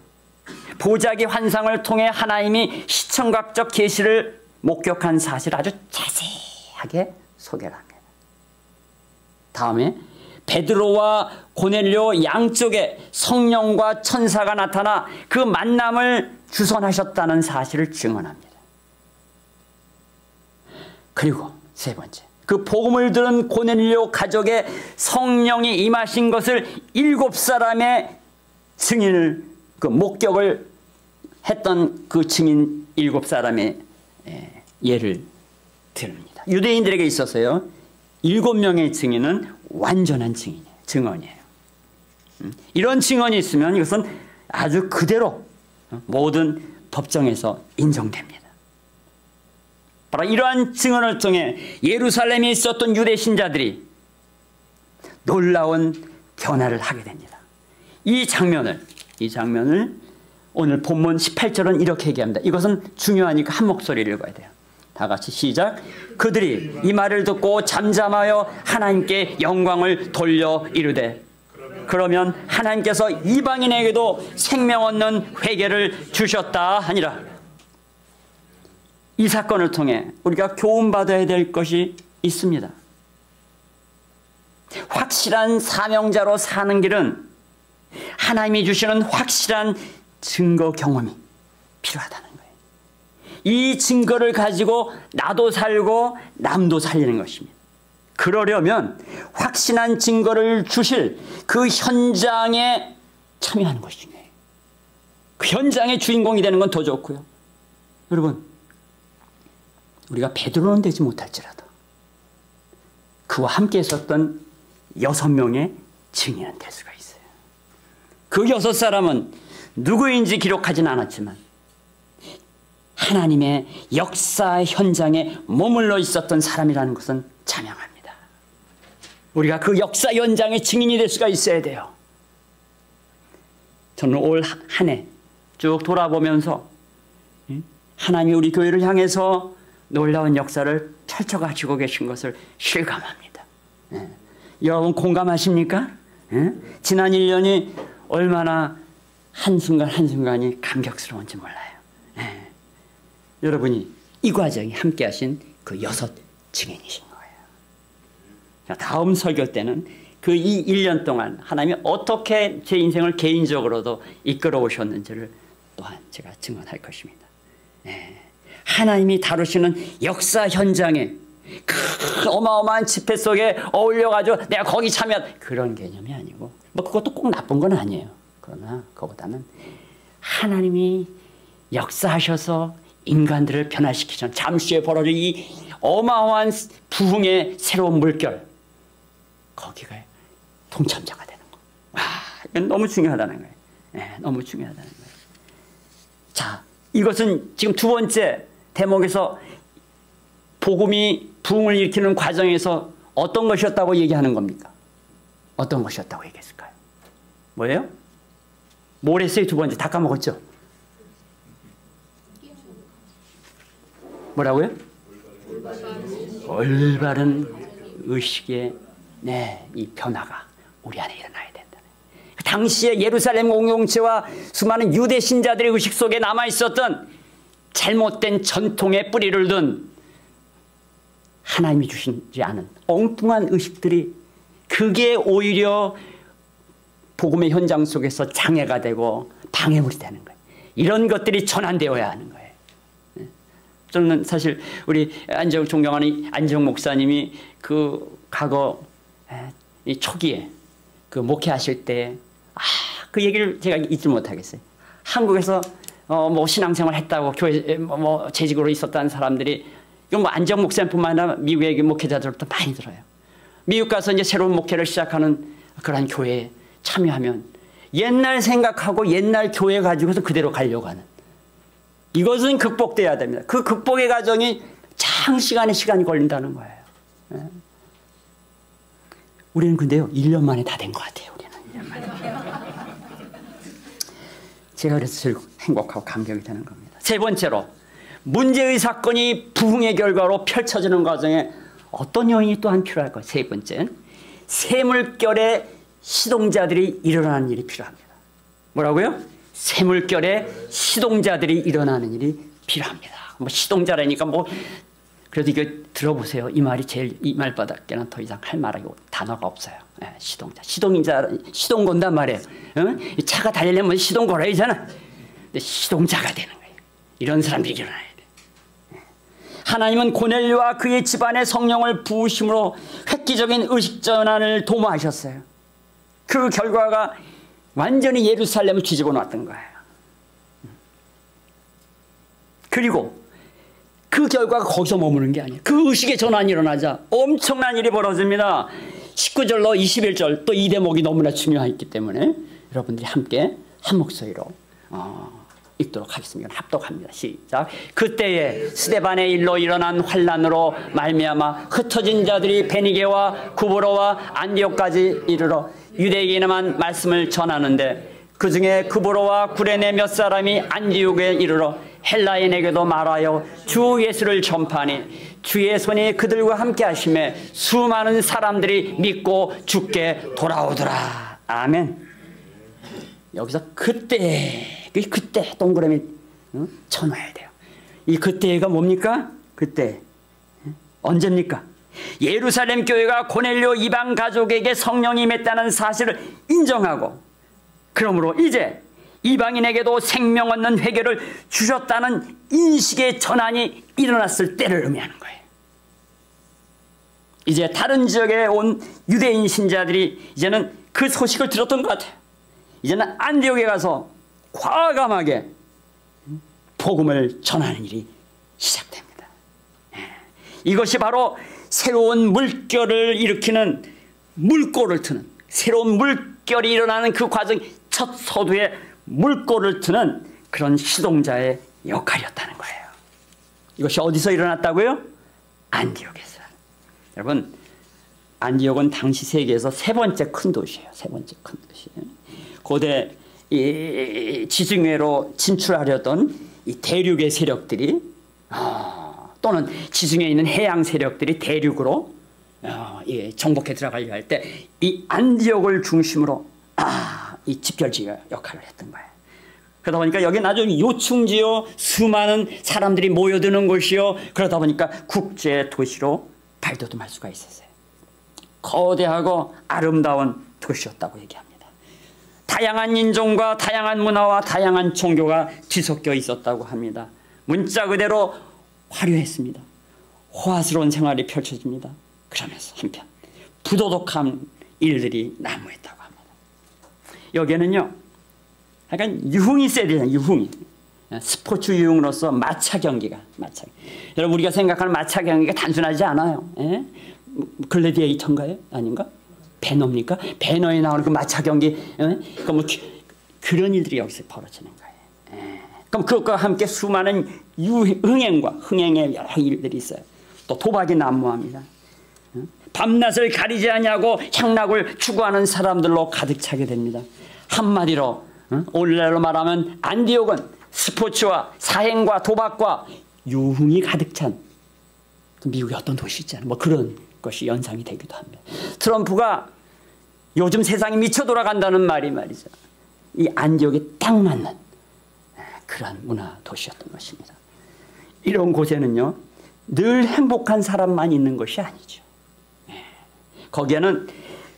보자기 환상을 통해 하나님이 시청각적 계시를 목격한 사실을 아주 자세하게 소개를 합니다. 다음에 베드로와 고넬료 양쪽에 성령과 천사가 나타나 그 만남을 주선하셨다는 사실을 증언합니다. 그리고 세 번째, 그 복음을 들은 고넬료 가족의 성령이 임하신 것을 7사람의 증인을, 그 목격을 했던 그 증인 7사람의 예를 듭니다. 유대인들에게 있어서요, 7명의 증인은 완전한 증언이에요. 이런 증언이 있으면 이것은 아주 그대로 모든 법정에서 인정됩니다. 바로 이러한 증언을 통해 예루살렘에 있었던 유대 신자들이 놀라운 변화를 하게 됩니다. 이 장면을 오늘 본문 18절은 이렇게 얘기합니다. 이것은 중요하니까 한 목소리를 읽어야 돼요. 다 같이 시작. 그들이 이 말을 듣고 잠잠하여 하나님께 영광을 돌려 이르되, 그러면 하나님께서 이방인에게도 생명 얻는 회개를 주셨다 하니라. 이 사건을 통해 우리가 교훈받아야 될 것이 있습니다. 확실한 사명자로 사는 길은 하나님이 주시는 확실한 증거 경험이 필요하다는 거예요. 이 증거를 가지고 나도 살고 남도 살리는 것입니다. 그러려면 확신한 증거를 주실 그 현장에 참여하는 것이 중요해요. 그 현장의 주인공이 되는 건 더 좋고요. 여러분, 우리가 베드로는 되지 못할지라도 그와 함께 있었던 6명의 증인은 될 수가 있어요. 그 6사람은 누구인지 기록하진 않았지만 하나님의 역사 현장에 머물러 있었던 사람이라는 것은 자명합니다. 우리가 그 역사 현장의 증인이 될 수가 있어야 돼요. 저는 올 한 해 쭉 돌아보면서 하나님이 우리 교회를 향해서 놀라운 역사를 펼쳐가지고 계신 것을 실감합니다. 여러분 공감하십니까? 지난 1년이 얼마나 한순간 한순간이 감격스러운지 몰라요. 여러분이 이 과정에 함께 하신 그 6 증인이신 거예요. 다음 설교 때는 그 이 1년 동안 하나님이 어떻게 제 인생을 개인적으로도 이끌어 오셨는지를 또한 제가 증언할 것입니다. 하나님이 다루시는 역사 현장에 그 어마어마한 집회 속에 어울려가지고 내가 거기 참여, 그런 개념이 아니고, 뭐 그것도 꼭 나쁜 건 아니에요. 그러나 그거보다는 하나님이 역사하셔서 인간들을 변화시키는 잠시 후에 벌어질 이 어마어마한 부흥의 새로운 물결, 거기가 동참자가 되는 거. 와, 이건 너무 중요하다는 거예요. 너무 중요하다는 거예요. 자, 이것은 지금 두 번째 대목에서 복음이 부흥을 일으키는 과정에서 어떤 것이었다고 얘기하는 겁니까? 어떤 것이었다고 얘기했을까요? 뭐예요? 뭘 했어요? 두 번째 다 까먹었죠? 뭐라고요? 올바른 의식의 이 변화가 우리 안에 일어나야 된다. 당시에 예루살렘 공동체와 수많은 유대 신자들의 의식 속에 남아있었던 잘못된 전통의 뿌리를 둔 하나님이 주시지 않은 엉뚱한 의식들이, 그게 오히려 복음의 현장 속에서 장애가 되고 방해물이 되는 거예요. 이런 것들이 전환되어야 하는 거예요. 저는 사실 우리 존경하는 안정 목사님이 그 과거 이 초기에 그 목회하실 때 그 얘기를 제가 잊지 못하겠어요. 한국에서 뭐 신앙생활 했다고 교회 뭐 재직으로 있었다는 사람들이, 이건 뭐 안정 목사님뿐만 아니라 미국의 목회자들도 많이 들어요. 미국 가서 이제 새로운 목회를 시작하는 그런 교회에 참여하면 옛날 생각하고 옛날 교회 가지고서 그대로 가려고 하는, 이것은 극복돼야 됩니다. 그 극복의 과정이 장시간의 시간이 걸린다는 거예요. 우리는 근데요 1년 만에 다 된 것 같아요. 우리는 1년 만에. 제가 그래서 행복하고 감격이 되는 겁니다. 세 번째로 문제의 사건이 부흥의 결과로 펼쳐지는 과정에 어떤 요인이 또한 필요할까요? 세 번째, 샘물결의 시동자들이 일어나는 일이 필요합니다. 뭐라고요? 샘물결의 시동자들이 일어나는 일이 필요합니다. 뭐 시동자라니까 뭐 그래도 이거 들어보세요. 이 말이 제일 이 말밖에는 더 이상 할 말이 단어가 없어요. 예, 시동자, 시동 건단 말이에요. 어? 차가 달리려면 시동 걸어야 되잖아. 근데 시동자가 되는 거예요. 이런 사람들이 일어나야 돼. 하나님은 고넬료와 그의 집안에 성령을 부으심으로 획기적인 의식 전환을 도모하셨어요. 그 결과가 완전히 예루살렘을 뒤집어 놨던 거예요. 그리고 그 결과가 거기서 머무는 게 아니에요. 그 의식의 전환이 일어나자 엄청난 일이 벌어집니다. 19절로 21절 또 이 대목이 너무나 중요하기 때문에 여러분들이 함께 한 목소리로 읽도록 하겠습니다. 합독합니다. 시작. 그때에 스데반의 일로 일어난 환란으로 말미암아 흩어진 자들이 베니게와 구브로와 안디옥까지 이르러 유대인에게만 말씀을 전하는데 그 중에 구브로와 구레네 몇 사람이 안디옥에 이르러 헬라인에게도 말하여 주 예수를 전파하니 주의 손이 그들과 함께 하심에 수많은 사람들이 믿고 주께 돌아오더라. 아멘. 여기서 그때 동그라미 쳐놔야 돼요. 이 그때가 뭡니까? 그때 언제입니까? 예루살렘 교회가 고넬료 이방 가족에게 성령이 임했다는 사실을 인정하고 그러므로 이제 이방인에게도 생명 얻는 회개를 주셨다는 인식의 전환이 일어났을 때를 의미하는 거예요. 이제 다른 지역에 온 유대인 신자들이 이제는 그 소식을 들었던 것 같아요. 이제는 안디옥에 가서 과감하게 복음을 전하는 일이 시작됩니다. 이것이 바로 새로운 물결을 일으키는 물꼬를 트는 새로운 물결이 일어나는 그 과정 첫 서두에 물꼬를 트는 그런 시동자의 역할이었다는 거예요. 이것이 어디서 일어났다고요? 안디옥에서. 여러분 안디옥은 당시 세계에서 세 번째 큰 도시예요. 세 번째 큰 도시. 고대 이 지중해로 진출하려던 이 대륙의 세력들이 또는 지중해에 있는 해양 세력들이 대륙으로 정복해 들어가려 할 때 이 안디옥을 중심으로 이 집결지가 역할을 했던 거예요. 그러다 보니까 여기는 아주 요충지요 수많은 사람들이 모여드는 곳이요 그러다 보니까 국제 도시로 발돋움할 수가 있었어요. 거대하고 아름다운 도시였다고 얘기합니다. 다양한 인종과 다양한 문화와 다양한 종교가 뒤섞여 있었다고 합니다. 문자 그대로 화려했습니다. 호화스러운 생활이 펼쳐집니다. 그러면서 한편 부도덕한 일들이 난무했다고 합니다. 여기에는요 약간 유흥이 세야 되잖아요. 유흥이 스포츠 유흥으로서 마차 경기가 여러분 우리가 생각하는 마차 경기가 단순하지 않아요. 글래디에이터인가요? 아닌가? 배너입니까? 배너에 나오는 그 마차 경기 그런 일들이 여기서 벌어지는 거예요. 그럼 그것과 함께 수많은 흥행의 여러 일들이 있어요. 또 도박이 난무합니다. 밤낮을 가리지 않냐고 향락을 추구하는 사람들로 가득 차게 됩니다. 한마디로 오늘날로 말하면 안디옥은 스포츠와 사행과 도박과 유흥이 가득 찬 미국의 어떤 도시 있잖아요. 뭐 그런 것이 연상이 되기도 합니다. 트럼프가 요즘 세상이 미쳐 돌아간다는 말이죠. 이 안디옥에 딱 맞는 그런 문화 도시였던 것입니다. 이런 곳에는요 늘 행복한 사람만 있는 것이 아니죠. 거기에는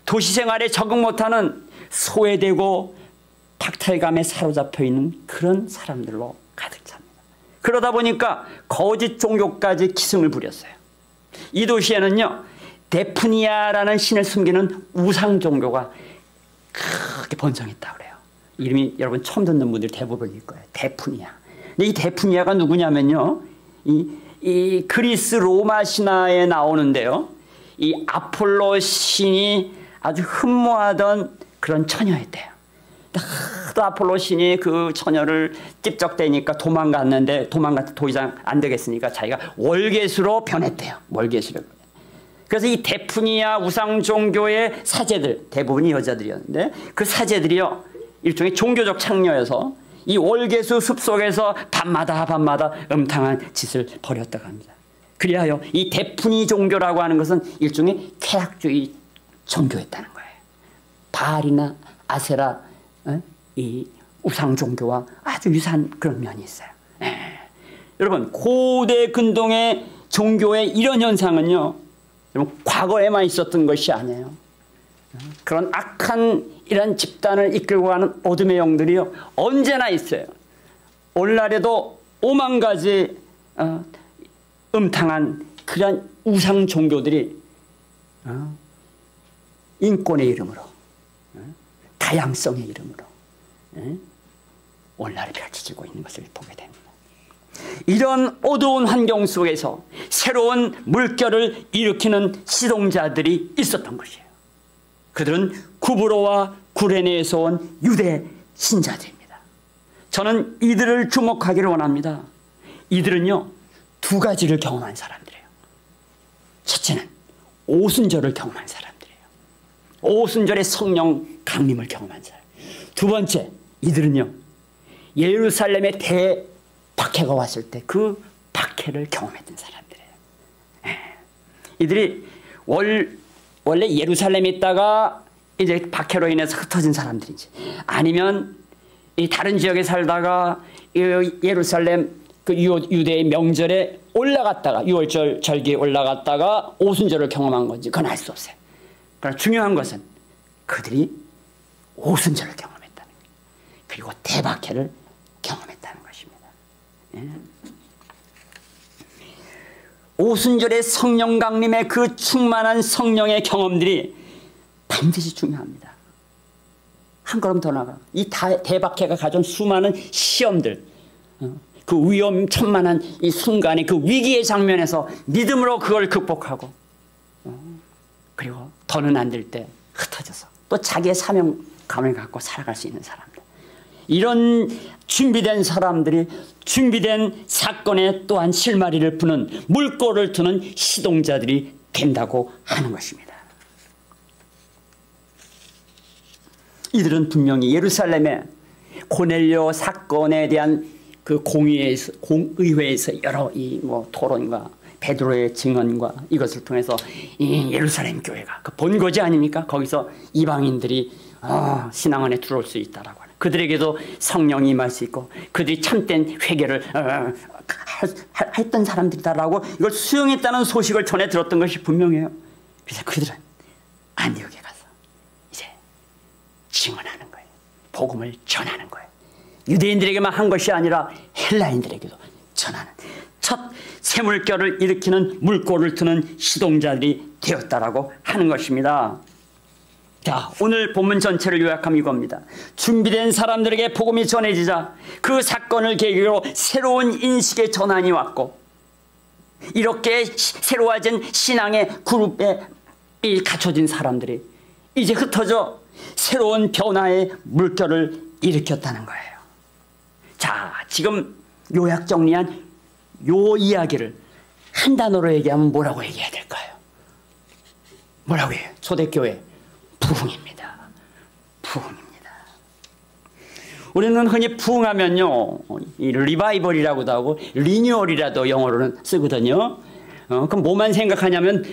도시 생활에 적응 못하는 소외되고 박탈감에 사로잡혀 있는 그런 사람들로 가득 찹니다. 그러다 보니까 거짓 종교까지 기승을 부렸어요. 이 도시에는요 데프니아라는 신을 숨기는 우상 종교가 크게 번성했다고 그래요. 이름이 여러분 처음 듣는 분들 대부분일 거예요. 데프니아. 근데 이 데프니아가 누구냐면요 이 그리스 로마 신화에 나오는데요 이 아폴로 신이 아주 흠모하던 그런 처녀였대요. 하도 아폴로 신이 그 처녀를 찝적대니까 도망갔는데 더 이상 안 되겠으니까 자기가 월계수로 변했대요. 월계수로. 그래서 이 데프니아 우상 종교의 사제들 대부분이 여자들이었는데 그 사제들이요 일종의 종교적 창녀여서 이 월계수 숲속에서 밤마다 음탕한 짓을 벌였다고 합니다. 그리하여 이 데프니 종교라고 하는 것은 일종의 쾌락주의 종교였다는 거예요. 바알이나 아세라, 이 우상 종교와 아주 유사한 그런 면이 있어요. 여러분, 고대 근동의 종교의 이런 현상은요, 여러분, 과거에만 있었던 것이 아니에요. 그런 악한 이런 집단을 이끌고 가는 어둠의 영들이요, 언제나 있어요. 오늘날에도 5만 가지 음탕한 그런 우상 종교들이 인권의 이름으로, 다양성의 이름으로 오늘날에 펼쳐지고 있는 것을 보게 됩니다. 이런 어두운 환경 속에서 새로운 물결을 일으키는 시동자들이 있었던 것이에요. 그들은 구브로와 구레네에서 온 유대 신자들입니다. 저는 이들을 주목하기를 원합니다. 이들은요, 두 가지를 경험한 사람들이에요. 첫째는 오순절을 경험한 사람들이에요. 오순절의 성령 강림을 경험한 사람. 두 번째, 이들은요, 예루살렘의 대박해가 왔을 때 그 박해를 경험했던 사람들이에요. 이들이 원래 예루살렘에 있다가 이제 박해로 인해서 흩어진 사람들인지, 아니면 이 다른 지역에 살다가 예루살렘 그 유대의 명절에 올라갔다가, 6월절 절기에 올라갔다가 오순절을 경험한 건지 그건 알 수 없어요. 그러나 중요한 것은 그들이 오순절을 경험했다는 거예요. 그리고 대박해를 경험했다는 것입니다. 오순절의 성령 강림의 그 충만한 성령의 경험들이 반드시 중요합니다. 한 걸음 더 나가, 이 대박해가 가져온 수많은 시험들, 그 위험천만한 이 순간의 그 위기의 장면에서 믿음으로 그걸 극복하고, 그리고 더는 안 될 때 흩어져서 또 자기의 사명감을 갖고 살아갈 수 있는 사람들, 이런 준비된 사람들이 준비된 사건에 또한 실마리를 푸는, 물꼬를 트는 시동자들이 된다고 하는 것입니다. 이들은 분명히 예루살렘의 고넬료 사건에 대한 그 공의회에서 여러 토론과 베드로의 증언과 이것을 통해서 이 예루살렘 교회가 그 본거지 아닙니까? 거기서 이방인들이 신앙 안에 들어올 수 있다라고 하는, 그들에게도 성령이 임할 수 있고 그들이 참된 회개를 했던 사람들이다라고 이걸 수용했다는 소식을 전해 들었던 것이 분명해요. 그래서 그들은 안디옥에 가서 이제 증언하는 거예요. 복음을 전하는 거예요. 유대인들에게만 한 것이 아니라 헬라인들에게도 전하는, 첫 새물결을 일으키는, 물꼬를 트는 시동자들이 되었다라고 하는 것입니다. 자, 오늘 본문 전체를 요약하면 이겁니다. 준비된 사람들에게 복음이 전해지자 그 사건을 계기로 새로운 인식의 전환이 왔고, 이렇게 새로워진 신앙의 그룹에 갖춰진 사람들이 이제 흩어져 새로운 변화의 물결을 일으켰다는 거예요. 자, 지금 요약 정리한 요 이야기를 한 단어로 얘기하면 뭐라고 얘기해야 될까요? 뭐라고 해요? 초대교회 부흥입니다. 부흥입니다. 우리는 흔히 부흥하면요, 이 리바이벌이라고도 하고 리뉴얼이라도 영어로는 쓰거든요. 그럼 뭐만 생각하냐면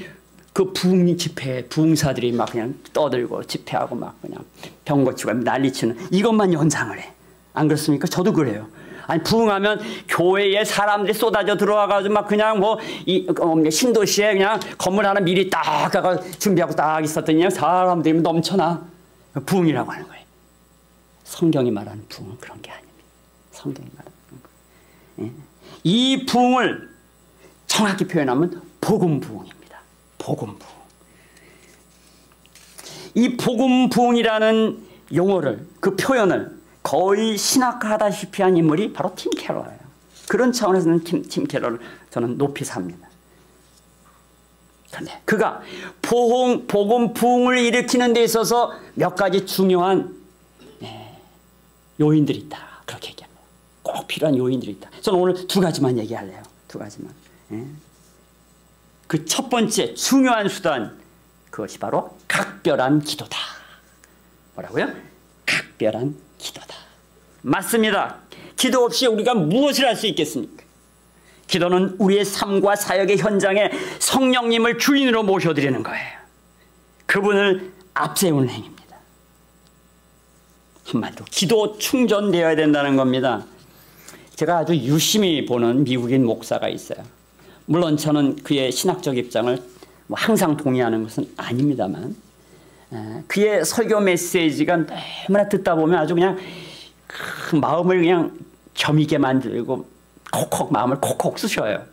그 부흥 집회, 부흥사들이 막 그냥 떠들고 집회하고 막 그냥 병 고치고 난리치는 이것만 연상을 해. 안 그렇습니까? 저도 그래요. 아니, 부흥하면 교회에 사람들이 쏟아져 들어와가지고 막 그냥 신도시에 그냥 건물 하나 미리 딱 준비하고 딱 있었더니 사람들이 넘쳐나. 부흥이라고 하는 거예요. 성경이 말하는 부흥은 그런 게 아닙니다. 성경이 말하는 거예요. 이 부흥을 정확히 표현하면 복음 부흥입니다. 복음 부흥. 이 복음 부흥이라는 용어를, 그 표현을 거의 신학화하다시피 한 인물이 바로 팀 캐럴이에요. 그런 차원에서는 팀 캐럴을 저는 높이 삽니다. 그런데 그가 복음 부흥을 일으키는 데 있어서 몇 가지 중요한 요인들이 있다, 그렇게 얘기합니다. 꼭 필요한 요인들이 있다. 저는 오늘 두 가지만 얘기할래요. 두 가지만. 그 첫 번째 중요한 수단, 그것이 바로 각별한 기도다. 뭐라고요? 각별한 기도다. 맞습니다. 기도 없이 우리가 무엇을 할 수 있겠습니까? 기도는 우리의 삶과 사역의 현장에 성령님을 주인으로 모셔드리는 거예요. 그분을 앞세우는 행위입니다. 한마디로 기도 충전되어야 된다는 겁니다. 제가 아주 유심히 보는 미국인 목사가 있어요. 물론 저는 그의 신학적 입장을 항상 동의하는 것은 아닙니다만, 그의 설교 메시지가 너무나 듣다 보면 아주 그냥 마음을 그냥 겸이게 만들고 콕콕 마음을 콕콕 쑤셔요.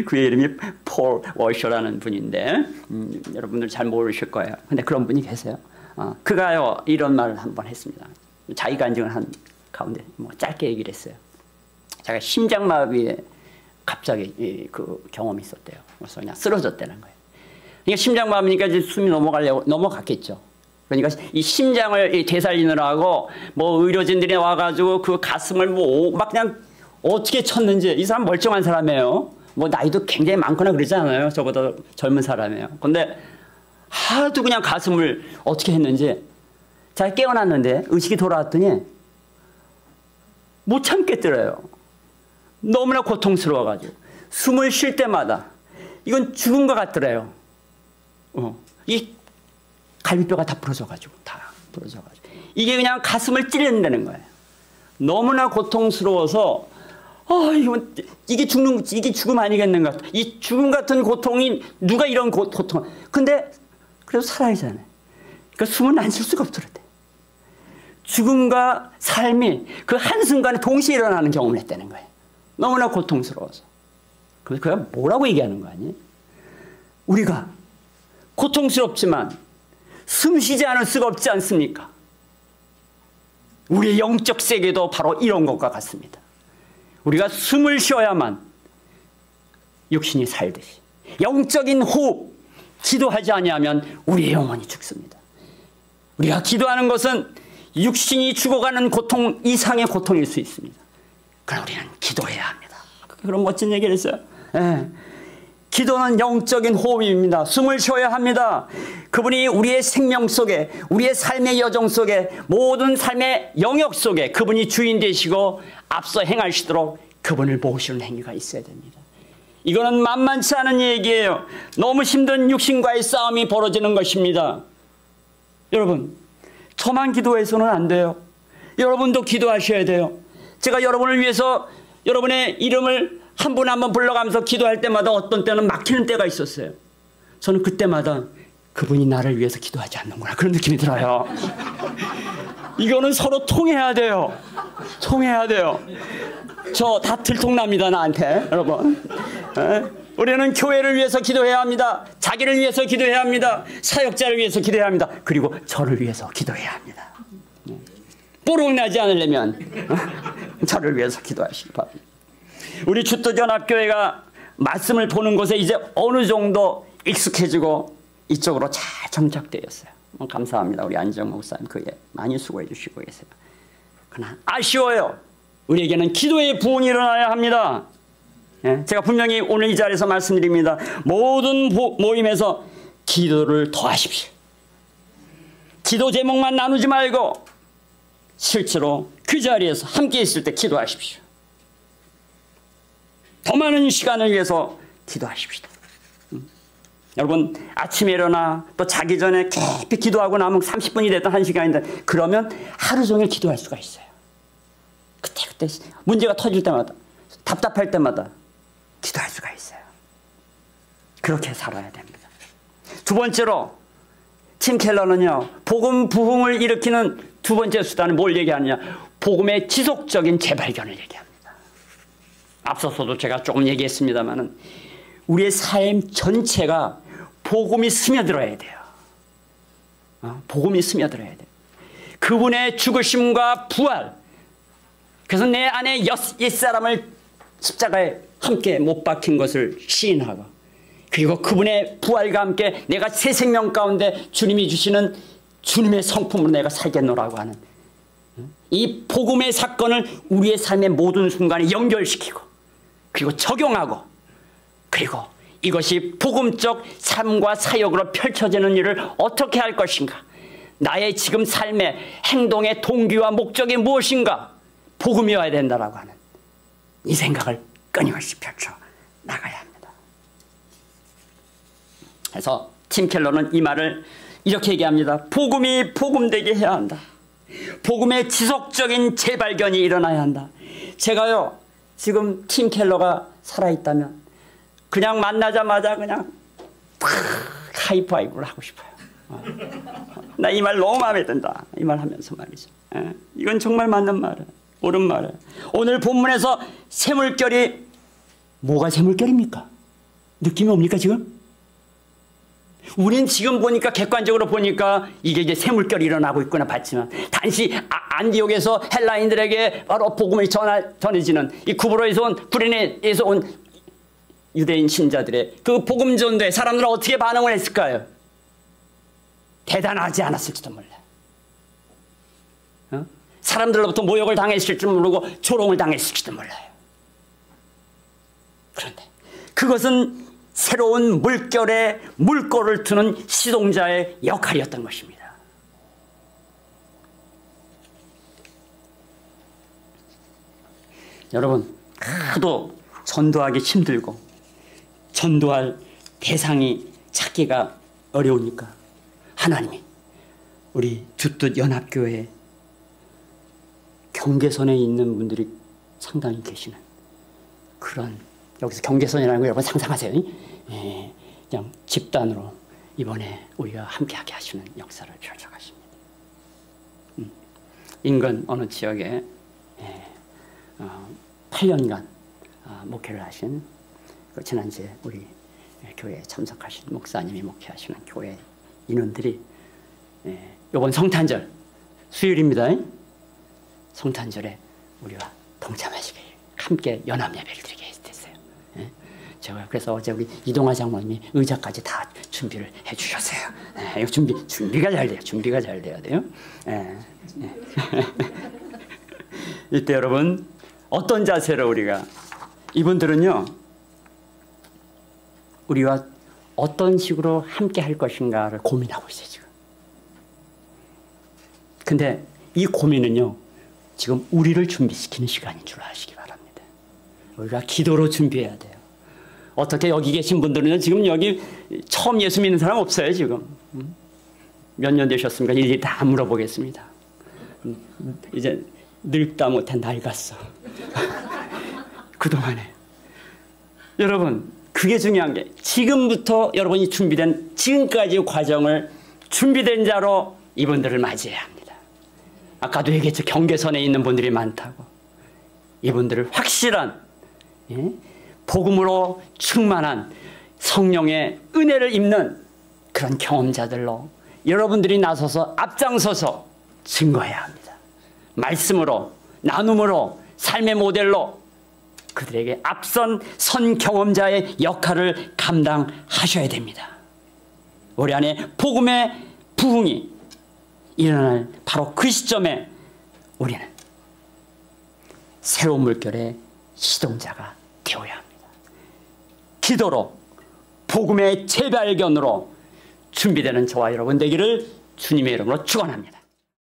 그의 이름이 폴 워셔라는 분인데 여러분들 잘 모르실 거예요. 근데 그런 분이 계세요. 그가요 이런 말을 한번 했습니다. 자기 간증을 한 가운데 짧게 얘기를 했어요. 자기가 심장마비에 갑자기 그 경험이 있었대요. 그래서 그냥 쓰러졌다는 거예요. 그러니까 심장마비니까 이제 숨이 넘어갔겠죠. 그러니까 이 심장을 되살리느라고 뭐 의료진들이 와가지고 그 가슴을 막 그냥 어떻게 쳤는지, 이 사람 멀쩡한 사람이에요. 뭐 나이도 굉장히 많거나 그러지 않아요. 저보다 젊은 사람이에요. 근데 하도 그냥 가슴을 어떻게 했는지 잘 깨어났는데 의식이 돌아왔더니 못 참겠더래요. 너무나 고통스러워가지고 숨을 쉴 때마다 이건 죽은 것 같더래요. 이 갈비뼈가 다 부러져가지고 이게 그냥 가슴을 찔린다는 거예요. 너무나 고통스러워서 이게 죽음 아니겠는가? 이 죽음 같은 고통이 누가 이런 고통? 근데 그래도 살아야잖아요. 그러니까 숨은 안 쉴 수가 없더랬대. 죽음과 삶이 그 한순간에 동시에 일어나는 경험을 했다는 거예요. 너무나 고통스러워서. 그래서 그가 뭐라고 얘기하는 거 아니에요? 우리가 고통스럽지만 숨 쉬지 않을 수가 없지 않습니까? 우리의 영적 세계도 바로 이런 것과 같습니다. 우리가 숨을 쉬어야만 육신이 살듯이 영적인 호흡, 기도하지 아니하면 우리의 영혼이 죽습니다. 우리가 기도하는 것은 육신이 죽어가는 고통 이상의 고통일 수 있습니다. 그러나 우리는 기도해야 합니다. 그런 멋진 얘기를 했어요. 기도는 영적인 호흡입니다. 숨을 쉬어야 합니다. 그분이 우리의 생명 속에, 우리의 삶의 여정 속에, 모든 삶의 영역 속에 그분이 주인 되시고 앞서 행하시도록 그분을 모시는 행위가 있어야 됩니다. 이거는 만만치 않은 얘기예요. 너무 힘든 육신과의 싸움이 벌어지는 것입니다. 여러분, 저만 기도해서는 안 돼요. 여러분도 기도하셔야 돼요. 제가 여러분을 위해서 여러분의 이름을 한 분 한 분 불러가면서 기도할 때마다 어떤 때는 막히는 때가 있었어요. 저는 그때마다 그분이 나를 위해서 기도하지 않는구나, 그런 느낌이 들어요. 이거는 서로 통해야 돼요. 통해야 돼요. 저 다 들통납니다, 나한테. 여러분, 우리는 교회를 위해서 기도해야 합니다. 자기를 위해서 기도해야 합니다. 사역자를 위해서 기도해야 합니다. 그리고 저를 위해서 기도해야 합니다. 뽀록나지 않으려면 저를 위해서 기도하시기 바랍니다. 우리 주도전합교회가 말씀을 보는 곳에 이제 어느 정도 익숙해지고 이쪽으로 잘 정착되었어요. 감사합니다. 우리 안정 목사님 그에 많이 수고해 주시고 계세요. 그러나 아쉬워요. 우리에게는 기도의 부흥이 일어나야 합니다. 제가 분명히 오늘 이 자리에서 말씀드립니다. 모든 모임에서 기도를 더하십시오. 기도 제목만 나누지 말고 실제로 그 자리에서 함께 있을 때 기도하십시오. 더 많은 시간을 위해서 기도하십시오. 여러분, 아침에 일어나 또 자기 전에 깊이 기도하고 나면 30분이 됐든 1시간인데 그러면 하루 종일 기도할 수가 있어요. 그때 문제가 터질 때마다, 답답할 때마다 기도할 수가 있어요. 그렇게 살아야 됩니다. 두 번째로 팀 켈러는요, 복음 부흥을 일으키는 두 번째 수단은 뭘 얘기하느냐? 복음의 지속적인 재발견을 얘기합니다. 앞서서도 제가 조금 얘기했습니다만은 우리의 삶 전체가 복음이 스며들어야 돼요. 복음이 스며들어야 돼요. 그분의 죽으심과 부활. 그래서 내 안에 옛사람을 십자가에 함께 못 박힌 것을 시인하고, 그리고 그분의 부활과 함께 내가 새 생명 가운데 주님이 주시는 주님의 성품으로 내가 살겠노라고 하는 이 복음의 사건을 우리의 삶의 모든 순간에 연결시키고 그리고 적용하고, 그리고 이것이 복음적 삶과 사역으로 펼쳐지는 일을 어떻게 할 것인가, 나의 지금 삶의 행동의 동기와 목적이 무엇인가? 복음이어야 된다라고 하는 이 생각을 끊임없이 펼쳐 나가야 합니다. 그래서 팀 켈러는 이 말을 이렇게 얘기합니다. 복음이 복음되게 해야 한다. 복음의 지속적인 재발견이 일어나야 한다. 제가요, 지금 팀 켈러가 살아있다면 그냥 만나자마자 그냥 하이파이브를 하고 싶어요. 나 이 말 너무 마음에 든다. 이 말 하면서 말이죠. 이건 정말 맞는 말이에요. 옳은 말이에요. 오늘 본문에서 샘물결이 뭐가 샘물결입니까? 느낌이 옵니까 지금? 우리는 지금 보니까 객관적으로 보니까 이게 이제 샘물결이 일어나고 있구나 봤지만 단지 안디옥에서 헬라인들에게 바로 복음이 전해지는 이 구브로에서 온 구레네에서 온 유대인 신자들의 그 복음 전도에 사람들은 어떻게 반응을 했을까요? 대단하지 않았을지도 몰라요. 사람들로부터 모욕을 당했을지도 모르고 조롱을 당했을지도 몰라요. 그런데 그것은 새로운 물결에 물꼬를 트는 시동자의 역할이었던 것입니다. 여러분, 하도 전도하기 힘들고 전도할 대상이 찾기가 어려우니까 하나님이 우리 주뜻 연합교회 경계선에 있는 분들이 상당히 계시는 그런, 여기서 경계선이라는 거 여러분 상상하세요. 예, 그냥 집단으로 이번에 우리가 함께하게 하시는 역사를 펼쳐가십니다. 인근 어느 지역에 8년간 목회를 하신 지난주에 우리 교회에 참석하신 목사님이 목회하시는 교회 인원들이 이번 성탄절 수요일입니다. 성탄절에 우리와 동참하시길 함께 연합 예배를 드리게 됐어요. 제가 그래서 어제 우리 이동화 장모님이 의자까지 다 준비를 해주셨어요. 이거 준비가 잘 돼요. 준비가 잘 돼야 돼요. 이때 여러분 어떤 자세로 우리가, 이분들은요 우리와 어떤 식으로 함께 할 것인가를 고민하고 있어요 지금. 근데 이 고민은요 지금 우리를 준비시키는 시간인 줄 아시기 바랍니다. 우리가 기도로 준비해야 돼요. 어떻게 여기 계신 분들은 지금 여기 처음 예수 믿는 사람 없어요 지금. 몇 년 되셨습니까? 이제 다 물어보겠습니다. 이제 늙다 못해 낡았어. 그동안에 여러분 그게 중요한 게, 지금부터 여러분이 준비된 지금까지의 과정을 준비된 자로 이분들을 맞이해야 합니다. 아까도 얘기했죠. 경계선에 있는 분들이 많다고. 이분들을 확실한 복음으로 충만한 성령의 은혜를 입는 그런 경험자들로 여러분들이 나서서 앞장서서 증거해야 합니다. 말씀으로, 나눔으로, 삶의 모델로 그들에게 앞선 선 경험자의 역할을 감당하셔야 됩니다. 우리 안에 복음의 부흥이 일어날 바로 그 시점에 우리는 새로운 물결의 시동자가 되어야 합니다. 기도로, 복음의 재발견으로 준비되는 저와 여러분 되기를 주님의 이름으로 축원합니다.